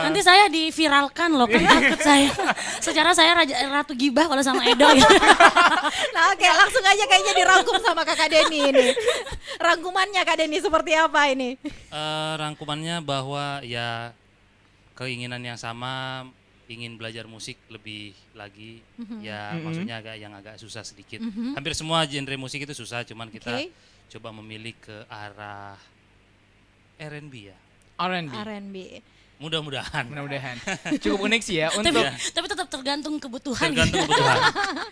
nanti saya diviralkan loh, kan takut saya. Secara saya ratu gibah kalau sama Edo gitu. Nah oke, langsung aja kayaknya dirangkum sama Kakak Denny ini. Rangkumannya Kak Denny seperti apa ini? Rangkumannya bahwa ya keinginan yang sama, ingin belajar musik lebih lagi, Mhm. maksudnya agak susah sedikit. Hampir semua genre musik itu susah, cuman kita coba memilih ke arah R&B ya. R&B. Mudah-mudahan. Cukup unik sih ya untuk Tapi tetap tergantung kebutuhan. tergantung kebutuhan.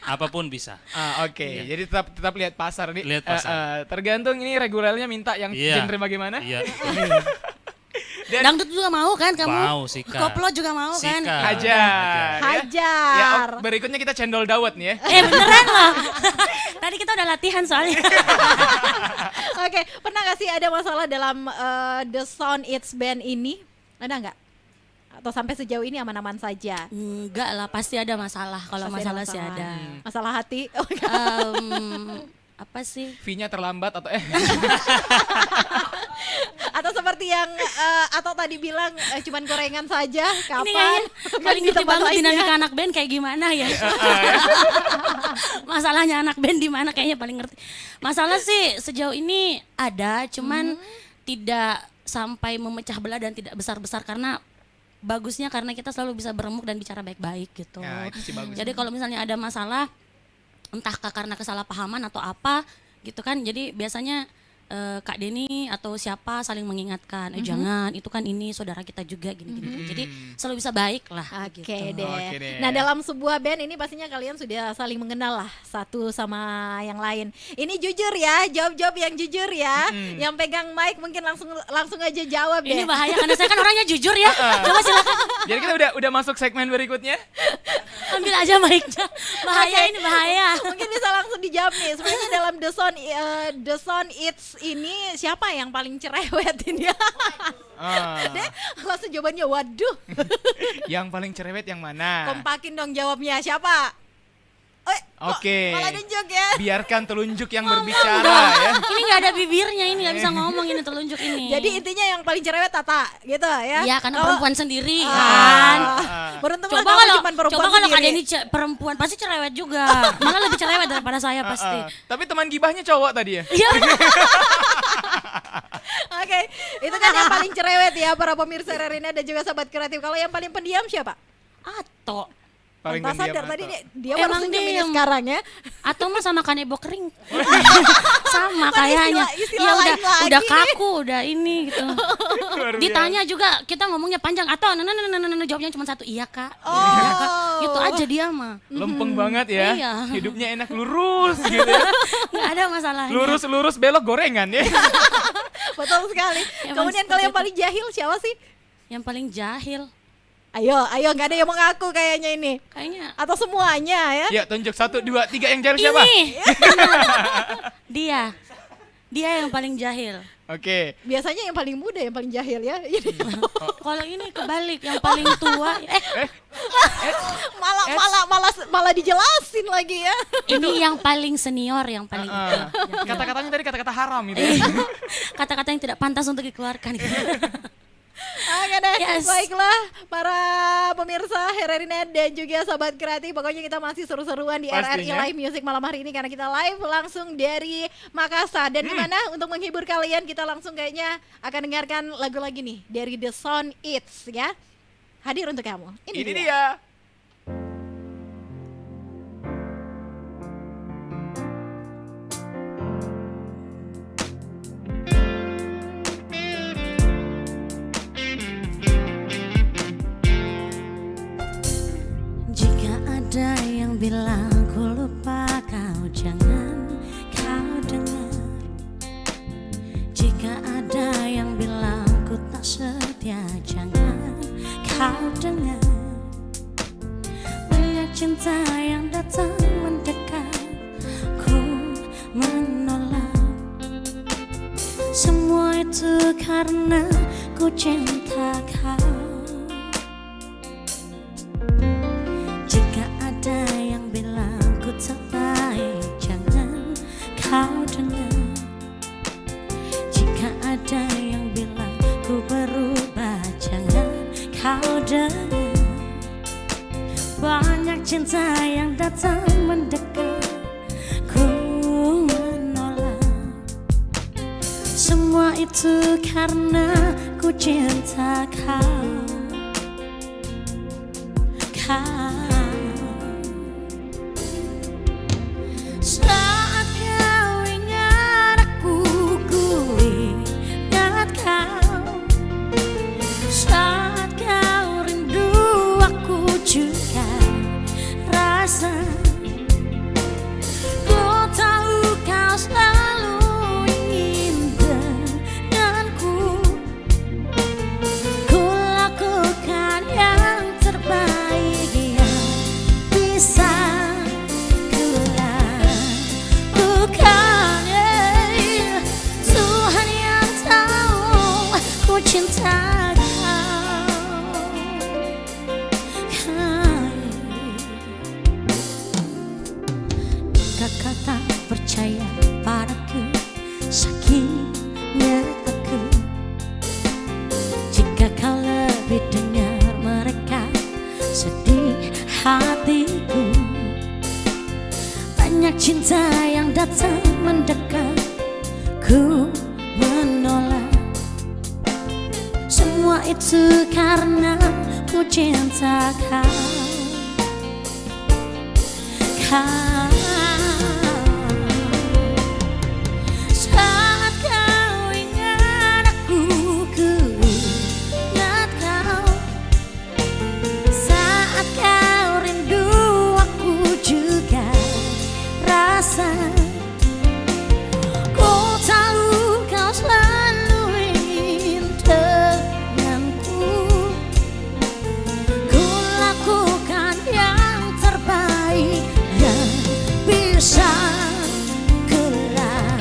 Apapun bisa. Oke, jadi tetap lihat pasar nih. Lihat pasar. Tergantung ini regulernya minta yang Iya. genre bagaimana? Iya. Dangdut juga mau kan kamu? Mau, Sika. Koplo juga mau kan? Sika. Hajar. Hajar. Ya, berikutnya kita cendol dawet nih ya. Beneran loh. Tadi kita udah latihan soalnya. Oke, pernah gak sih ada masalah dalam The Sound It's Band ini? Ada nggak? Atau sampai sejauh ini aman-aman saja? Enggak lah, pasti ada masalah. Kalau Pasti ada masalah sih masalah. ada. Masalah hati? Apa sih? Fee-nya terlambat atau Atau seperti yang atau tadi bilang cuman gorengan saja? Kapan? Ini kayaknya paling ngerti banget dinamika anak band kayak gimana ya. Masalahnya anak band di mana kayaknya paling ngerti. Masalah sih sejauh ini ada, cuman tidak sampai memecah belah dan tidak besar-besar karena bagusnya karena kita selalu bisa beremuk dan bicara baik-baik gitu. Ya, itu sih bagus. Jadi kalau misalnya ada masalah entah karena kesalahpahaman atau apa gitu kan, jadi biasanya Kak Denny atau siapa saling mengingatkan, jangan, itu kan ini saudara kita juga gini-gini. Jadi selalu bisa baik lah. Oke gitu. deh. Nah, dalam sebuah band ini pastinya kalian sudah saling mengenal lah satu sama yang lain. Ini jujur ya, jawab-jawab yang jujur ya. Yang pegang mic mungkin langsung aja jawab deh. Ini bahaya karena saya kan orangnya jujur ya. Coba silakan. Jadi kita udah masuk segmen berikutnya. Ambil aja mic-nya. Bahaya ini bahaya. Mungkin bisa langsung dijawab nih. Sebenarnya dalam The Sound It's ini siapa yang paling cerewet ini? Deh, langsung jawabannya waduh. Yang paling cerewet yang mana? Kompakin dong jawabnya, siapa? Oke. Malah nunjuk ya. Biarkan telunjuk yang berbicara ya. Ini nggak ada bibirnya, ini nggak bisa ngomong ini telunjuk ini. Jadi intinya yang paling cerewet Tata gitu ya. Iya, karena perempuan sendiri kan. Beruntunglah Coba kalau cuman perempuan kalau sendiri. Kak Denny perempuan pasti cerewet juga. Malah lebih cerewet daripada saya pasti. Tapi teman gibahnya cowok tadi ya. Iya. Oke, itu kan yang paling cerewet ya para pemirsa Rerina dan juga sahabat kreatif. Kalau yang paling pendiam siapa? Ato. Paling Tanpa sadar pendiam tadi Ato. dia baru senyum ini sekarang ya. Atau mah sama kanebo kering. Sama Kan kayaknya. istilah Iya lain lagi. udah kaku, udah ini gitu. Luar biasa. Ditanya juga kita ngomongnya panjang atau jawabnya cuma satu, iya Kak. Oh. Iya Kak. Gitu aja dia mah. Lempeng banget ya. Iya. Hidupnya enak lurus gitu ya. Nggak ada masalahnya. Lurus belok gorengan ya. Betul sekali. Emang Kemudian seperti kalau yang itu. paling jahil siapa sih? Yang paling jahil. Ayo, nggak ada yang mengaku kayaknya ini. Kayaknya. Atau semuanya ya? Ya tunjuk 1, 2, 3 yang jahil siapa? Ini. Dia yang paling jahil. Oke. Biasanya yang paling muda yang paling jahil ya. Kalau ini kebalik, yang paling tua. malah dijelasin lagi ya. Ini yang paling senior, yang paling itu. Kata-katanya tadi kata-kata haram itu. Kata-kata yang tidak pantas untuk dikeluarkan. Oke deh, baiklah para pemirsa Rerina dan juga sahabat kreatif. Pokoknya kita masih seru-seruan di RRI Pastinya. Live Music malam hari ini karena kita live langsung dari Makassar. Dan gimana untuk menghibur kalian kita langsung kayaknya akan dengarkan lagu lagi nih dari The Sound It's ya. Hadir untuk kamu. Ini dia. Jika ada yang bilang ku lupa kau, jangan kau dengar. Jika ada yang bilang ku tak setia, jangan kau dengar. Banyak cinta yang datang mendekat, ku menolak. Semua itu karena ku cinta kau. Jika ada yang bilang ku tak baik, jangan kau dengar. Jika ada yang bilang ku berubah, jangan kau dengar. Banyak cinta yang datang mendekat, ku menolak. Semua itu karena ku cinta kau. Saat kau ingat aku, ku ingat kau. Saat kau rindu, aku juga rasa. Ku tahu kau selalu ingin denganku. Ku lakukan yang terbaik yang bisa cinta kau. Jika kau tak percaya padaku, sakitnya aku. Jika kau lebih dengar mereka, sedih hatiku. Banyak cinta yang datang mendekat, ku menolak. Semua itu karena ku cinta kau. Saat kau ingat aku, ku ingat kau. Saat kau rindu, aku juga rasa. Ku tahu kau selalu ingin denganku. Ku lakukan yang terbaik yang bisa ku lakukan.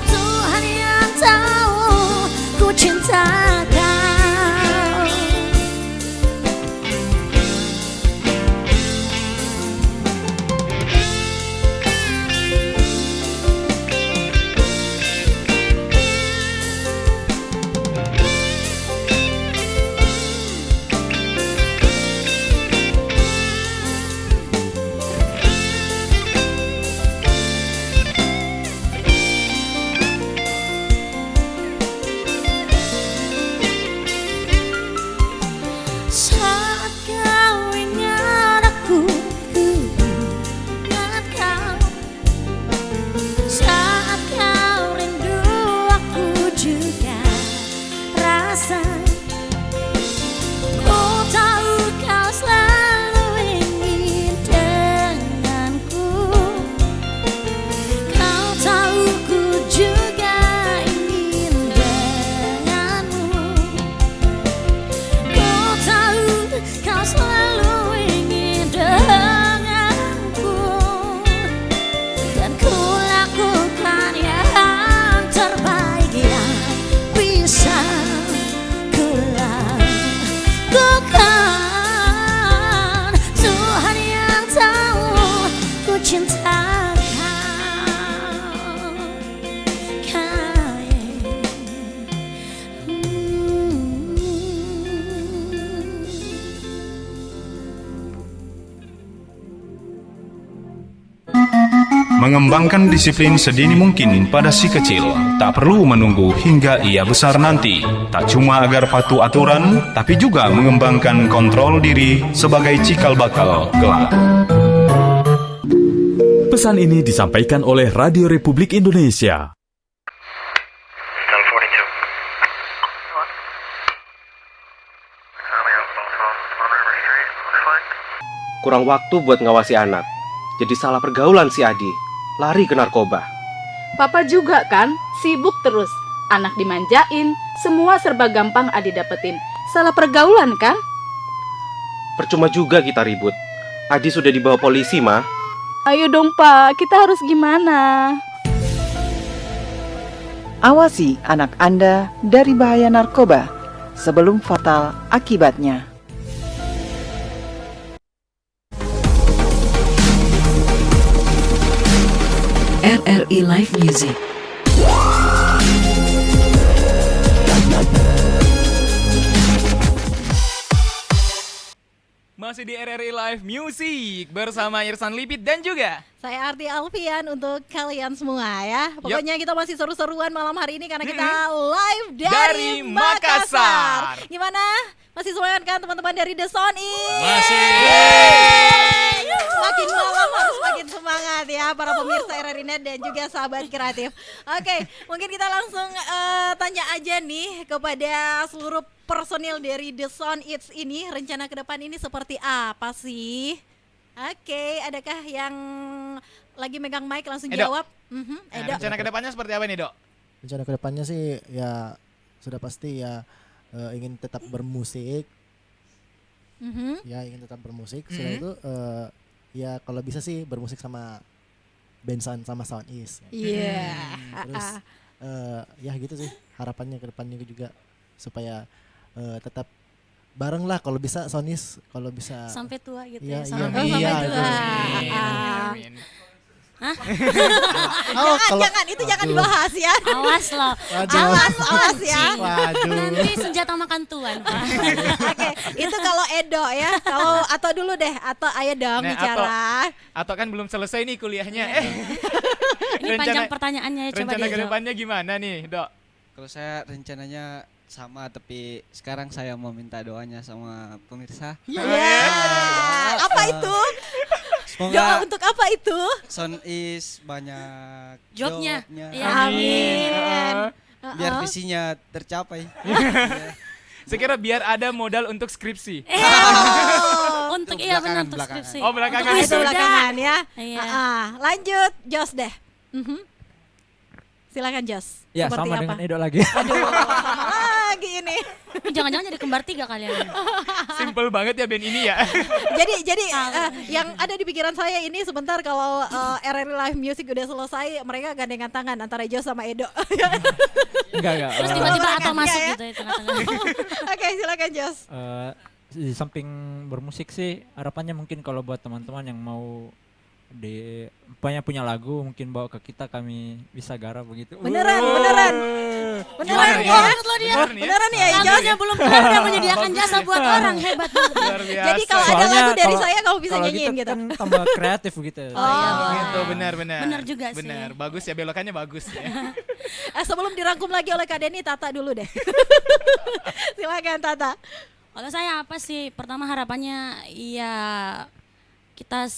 Tuhan yang tahu ku cinta kau. Saat kau ingat aku, ku ingat kau. Saat kau rindu, aku juga rasa. Ku tahu kau selalu ingin denganku. Kau tahu ku juga ingin denganmu. Ku tahu kau selalu ingin denganku. Dan ku lakukan yang terbaik yang bisa ku lakukan. Tuhan yang tahu ku cinta Mengembangkan disiplin sedini mungkin pada si kecil, tak perlu menunggu hingga ia besar nanti. Tak cuma agar patuh aturan, tapi juga mengembangkan kontrol diri sebagai cikal bakal kelak. Pesan ini disampaikan oleh Radio Republik Indonesia. Kurang waktu buat ngawasi anak. Jadi salah pergaulan si Adi. Lari ke narkoba. Papa juga kan, sibuk terus. Anak dimanjain, semua serba gampang Adi dapetin. Salah pergaulan kan? Percuma juga kita ribut. Adi sudah dibawa polisi, Ma. Ayo dong Pak, kita harus gimana? Awasi anak Anda dari bahaya narkoba sebelum fatal akibatnya. RRI Live Music. Masih di RRI Live Music bersama Irsan Lipit dan juga saya Arti Alfian untuk kalian semua ya. Pokoknya kita masih seru-seruan malam hari ini karena kita live dari Makassar. Gimana? Masih semangat kan teman-teman dari The Sound Is? Masih. Makin malam harus makin semangat ya para pemirsa RRI Net dan juga sahabat kreatif. Oke, mungkin kita langsung tanya aja nih kepada seluruh personil dari The Sound Is ini, rencana ke depan ini seperti apa sih? Oke, adakah yang lagi megang mic langsung Edo. jawab? Edo. Rencana kedepannya seperti apa nih, Dok? Rencana kedepannya sih ya sudah pasti ya ingin tetap bermusik. Ya ingin tetap bermusik. Setelah itu ya kalau bisa sih bermusik sama band sama Sound Is. Iya. Terus ya gitu sih harapannya kedepannya juga supaya tetap bareng lah kalau bisa Sound Is, kalau bisa sampai tua gitu ya. Sampai tua. Amin. Hah? Jangan itu jangan dibahas ya. Awas loh. Awas ya. Nanti senjata makan tuan. Oke, itu kalau Edo ya. Kalau Ato dulu deh, Ato ayo dong bicara. Ato kan belum selesai nih kuliahnya. Ini panjang pertanyaannya, coba rencana ke depannya gimana nih, Dok? Kalau saya rencananya sama, tapi sekarang saya mau minta doanya sama pemirsa. Apa itu? Semoga doa untuk apa itu? Sound Is banyak jobnya. Ya, amin. Biar visinya tercapai. Saya kira biar ada modal untuk skripsi. Untuk benar untuk skripsi. Oh, belakangan. Itu belakangan ya. Iya. Lanjut Jos deh. Silakan Jos. Ya, seperti sama apa? dengan Edo lagi. Aduh, sama lagi ini. Jangan-jangan jadi kembar 3 kalian. Simple banget ya band ini ya. Jadi yang ada di pikiran saya ini sebentar kalau RRI Live Music udah selesai, mereka gandengan tangan antara Jos sama Edo. Enggak. Terus tiba-tiba atau masuk gitu ya tengah-tengah. Oke, silakan Jos. Di samping bermusik sih harapannya mungkin kalau buat teman-teman yang mau punya lagu mungkin bawa ke kita, kami bisa garap begitu. Beneran ya? Beneran ya Jos? Lagunya belum keluar udah menyediakan jasa buat orang, hebat banget. Jadi kalau ada lagu dari saya kamu bisa nyanyiin gitu. Kan tambah kreatif gitu. Gitu, benar. Benar juga sih. Benar, bagus ya, belokannya bagus ya. Sebelum dirangkum lagi oleh Kak Denny, Tata dulu deh. Silakan Tata. Kalau saya apa sih? Pertama harapannya ya kita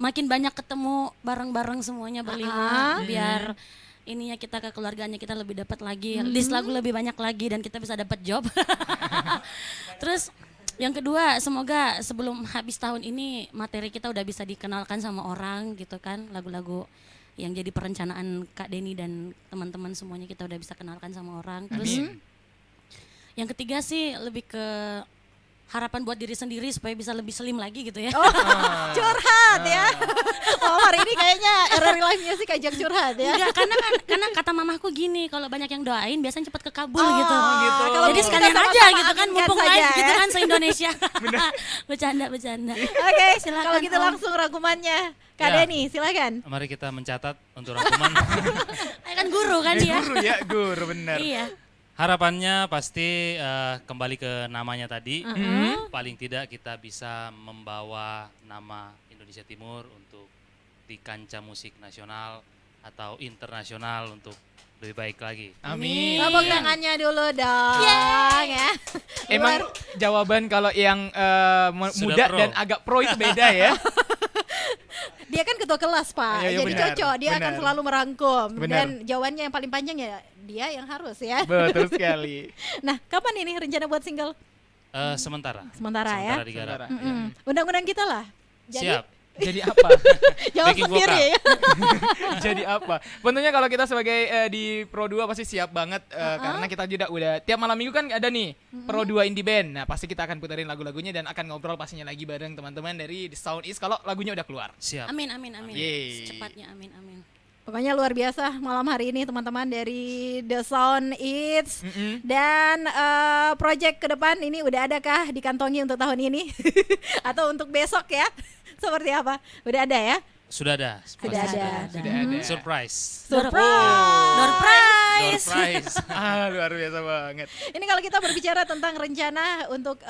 makin banyak ketemu bareng-bareng semuanya berlima, biar ininya kita ke keluarganya kita lebih dapat lagi, list lagu lebih banyak lagi dan kita bisa dapat job. Terus yang kedua, semoga sebelum habis tahun ini materi kita udah bisa dikenalkan sama orang gitu kan, lagu-lagu yang jadi perencanaan Kak Denny dan teman-teman semuanya kita udah bisa kenalkan sama orang. Terus yang ketiga sih lebih ke harapan buat diri sendiri supaya bisa lebih slim lagi gitu ya. Curhat ya. Hari ini kayaknya RRI Live Music ajak curhat ya. Enggak, karena kata mamahku gini, kalau banyak yang doain biasanya cepat kekabul gitu. Kalau jadi sekalian aja gitu kan, mumpung live gitu kan se-Indonesia. Bercanda. Oke, kalau gitu langsung rangkumannya. Kak Denny, silakan. Mari kita mencatat untuk rangkuman. Kan guru kan dia. Guru benar. Iya. Harapannya pasti kembali ke namanya tadi, paling tidak kita bisa membawa nama Indonesia Timur untuk di kancah musik nasional atau internasional untuk lebih baik lagi. Amin. Tepuk tangannya dulu dong. Ya. Emang jawaban kalau yang muda dan agak pro itu beda ya. Dia kan ketua kelas Pak, jadi cocok, dia akan selalu merangkum. Benar. Dan jawabannya yang paling panjang ya dia yang harus ya. Betul sekali. Nah, kapan ini rencana buat single? Sementara ya. digarap. Undang-undang kita lah. Siap. Jadi apa? Jawab sendiri ya. Jadi apa? Tentunya kalau kita sebagai di Pro 2 pasti siap banget karena kita juga udah tiap malam minggu kan ada nih Pro 2 Indie Band. Nah, pasti kita akan puterin lagu-lagunya dan akan ngobrol pastinya lagi bareng teman-teman dari The Sound Is kalau lagunya udah keluar. Siap. Amin. Yeay. Secepatnya amin. Pokoknya luar biasa malam hari ini teman-teman dari The Sound Is. Dan project ke depan ini udah adakah dikantongi untuk tahun ini? Atau untuk besok ya? Seperti apa? Udah ada ya? Sudah ada. Sudah ada. Surprise. Luar biasa banget. Ini kalau kita berbicara tentang rencana untuk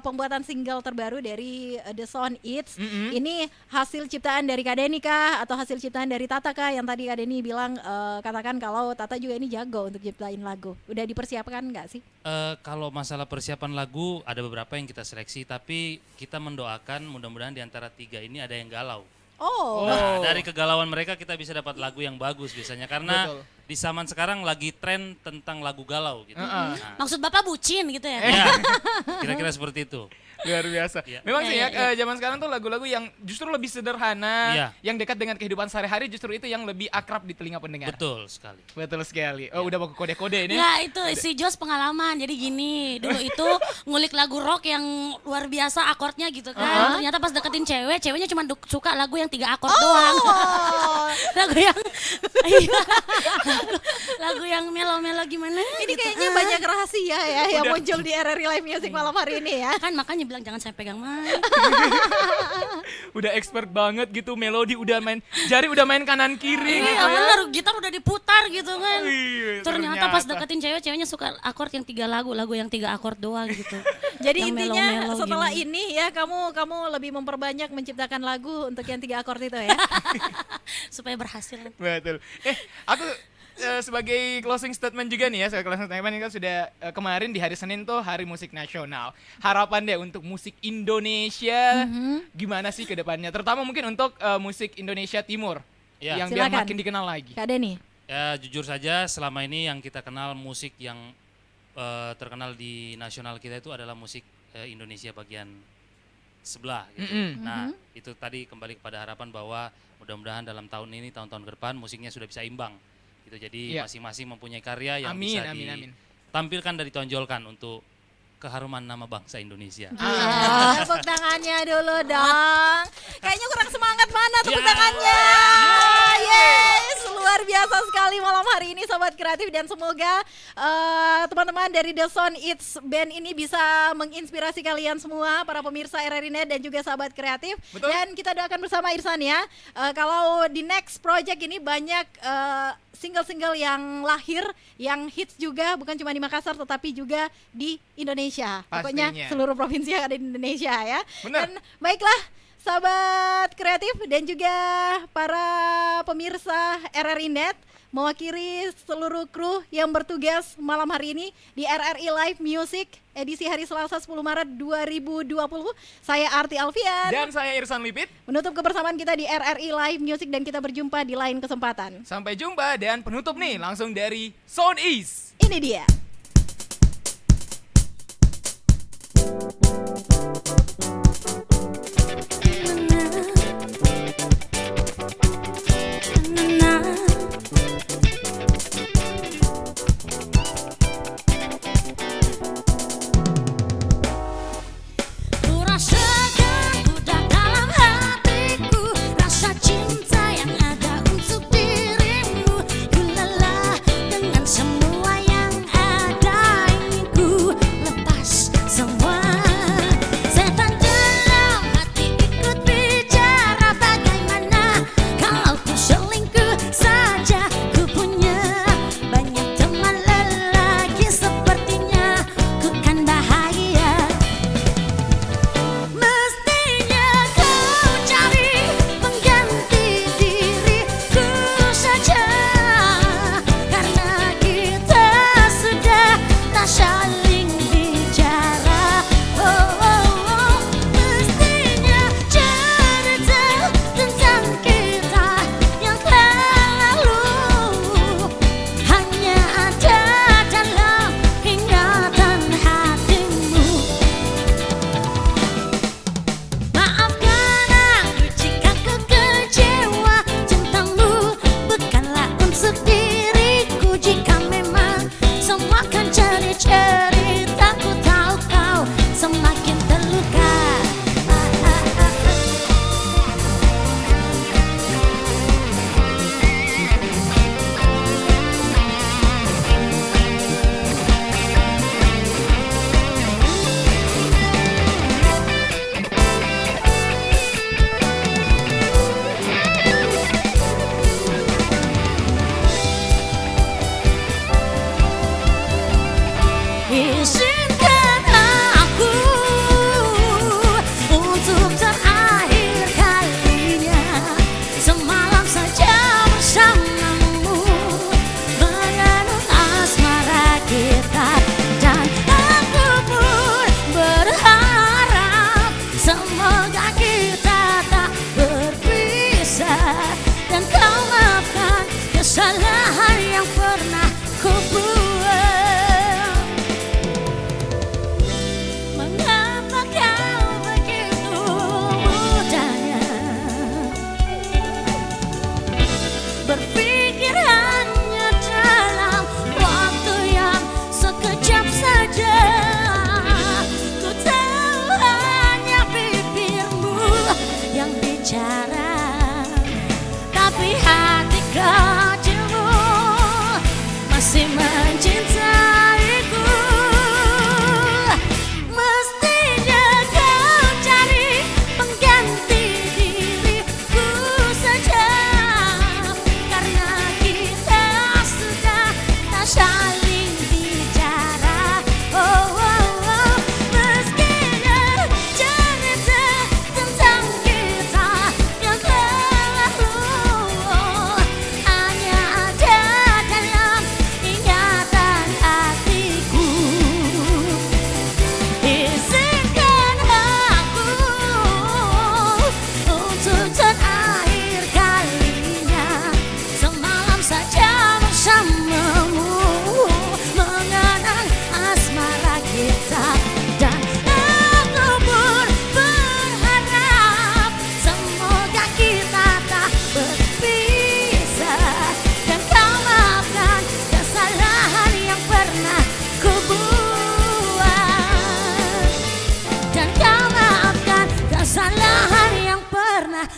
pembuatan single terbaru dari The Sound It's, ini hasil ciptaan dari Kak Denny kah atau hasil ciptaan dari Tata kah? Yang tadi Kak Denny bilang katakan kalau Tata juga ini jago untuk ciptain lagu. Udah dipersiapkan nggak sih? Kalau masalah persiapan lagu ada beberapa yang kita seleksi, tapi kita mendoakan mudah-mudahan di antara 3 ini ada yang galau. Nah, dari kegalauan mereka kita bisa dapat lagu yang bagus biasanya karena di zaman sekarang lagi tren tentang lagu galau gitu. Maksud Bapak bucin gitu ya? Ya, kira-kira seperti itu. Luar biasa. Memang sih zaman sekarang tuh lagu-lagu yang justru lebih sederhana, yang dekat dengan kehidupan sehari-hari justru itu yang lebih akrab di telinga pendengar. Betul sekali. Udah mau kode-kode ini. Ya itu si Jos pengalaman. Jadi gini, dulu itu ngulik lagu rock yang luar biasa akordnya gitu kan. Ternyata pas deketin ceweknya cuma suka lagu yang 3 akord doang. lagu yang melo-melo gimana? Ini kayaknya banyak rahasia ya yang muncul di RRI Live Music malam hari ini ya. Kan makanya bilang jangan saya pegang mic. Udah expert banget gitu, melodi udah main, jari udah main kanan kiri gitu ya. Benar, gitar udah diputar gitu kan. Ternyata pas deketin ceweknya suka akord yang 3 lagu yang 3 akord doang gitu. Jadi yang intinya melo-melo setelah gini. ini ya kamu lebih memperbanyak menciptakan lagu untuk yang 3 akord itu ya. Supaya berhasil. Betul. Aku sebagai closing statement juga nih ya, sebagai closing statement ini kan sudah kemarin di hari Senin tuh Hari Musik Nasional. Harapan deh untuk musik Indonesia gimana sih ke depannya? Terutama mungkin untuk musik Indonesia Timur yang biar makin dikenal lagi. Kak Denny. Ya jujur saja selama ini yang kita kenal musik yang terkenal di nasional kita itu adalah musik Indonesia bagian sebelah gitu. Nah, itu tadi kembali kepada harapan bahwa mudah-mudahan dalam tahun ini, tahun-tahun ke depan musiknya sudah bisa imbang. Gitu. Jadi masing-masing mempunyai karya yang bisa ditampilkan dan ditonjolkan untuk keharuman nama bangsa Indonesia. Tepuk tangannya dulu dong. Kayaknya kurang semangat, mana tepuk tangannya? Yes, luar biasa sekali malam hari ini Sobat Kreatif, dan semoga teman-teman dari The Sound It's Band ini bisa menginspirasi kalian semua, para pemirsa RRI Net dan juga Sahabat Kreatif. Betul. Dan kita doakan bersama Irsan ya, kalau di next project ini banyak single-single yang lahir, yang hits juga, bukan cuma di Makassar tetapi juga di Indonesia. Pokoknya seluruh provinsi yang ada di Indonesia ya. Bener. Dan baiklah Sahabat Kreatif dan juga para pemirsa RRI Net, mewakili seluruh kru yang bertugas malam hari ini di RRI Live Music edisi hari Selasa 10 Maret 2020. Saya Arti Alfian. Dan saya Irsan Lipit. Menutup kebersamaan kita di RRI Live Music dan kita berjumpa di lain kesempatan. Sampai jumpa, dan penutup nih langsung dari Sound Is. Ini dia. Semua yang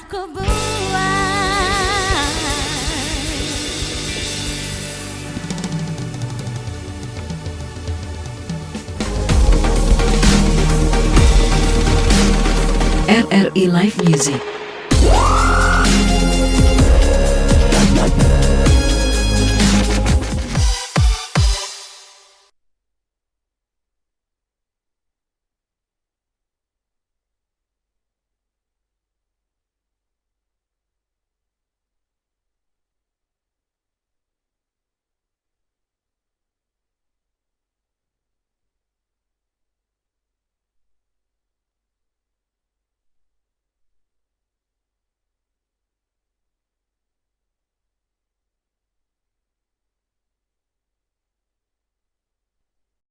ku buat. RRI Live Music.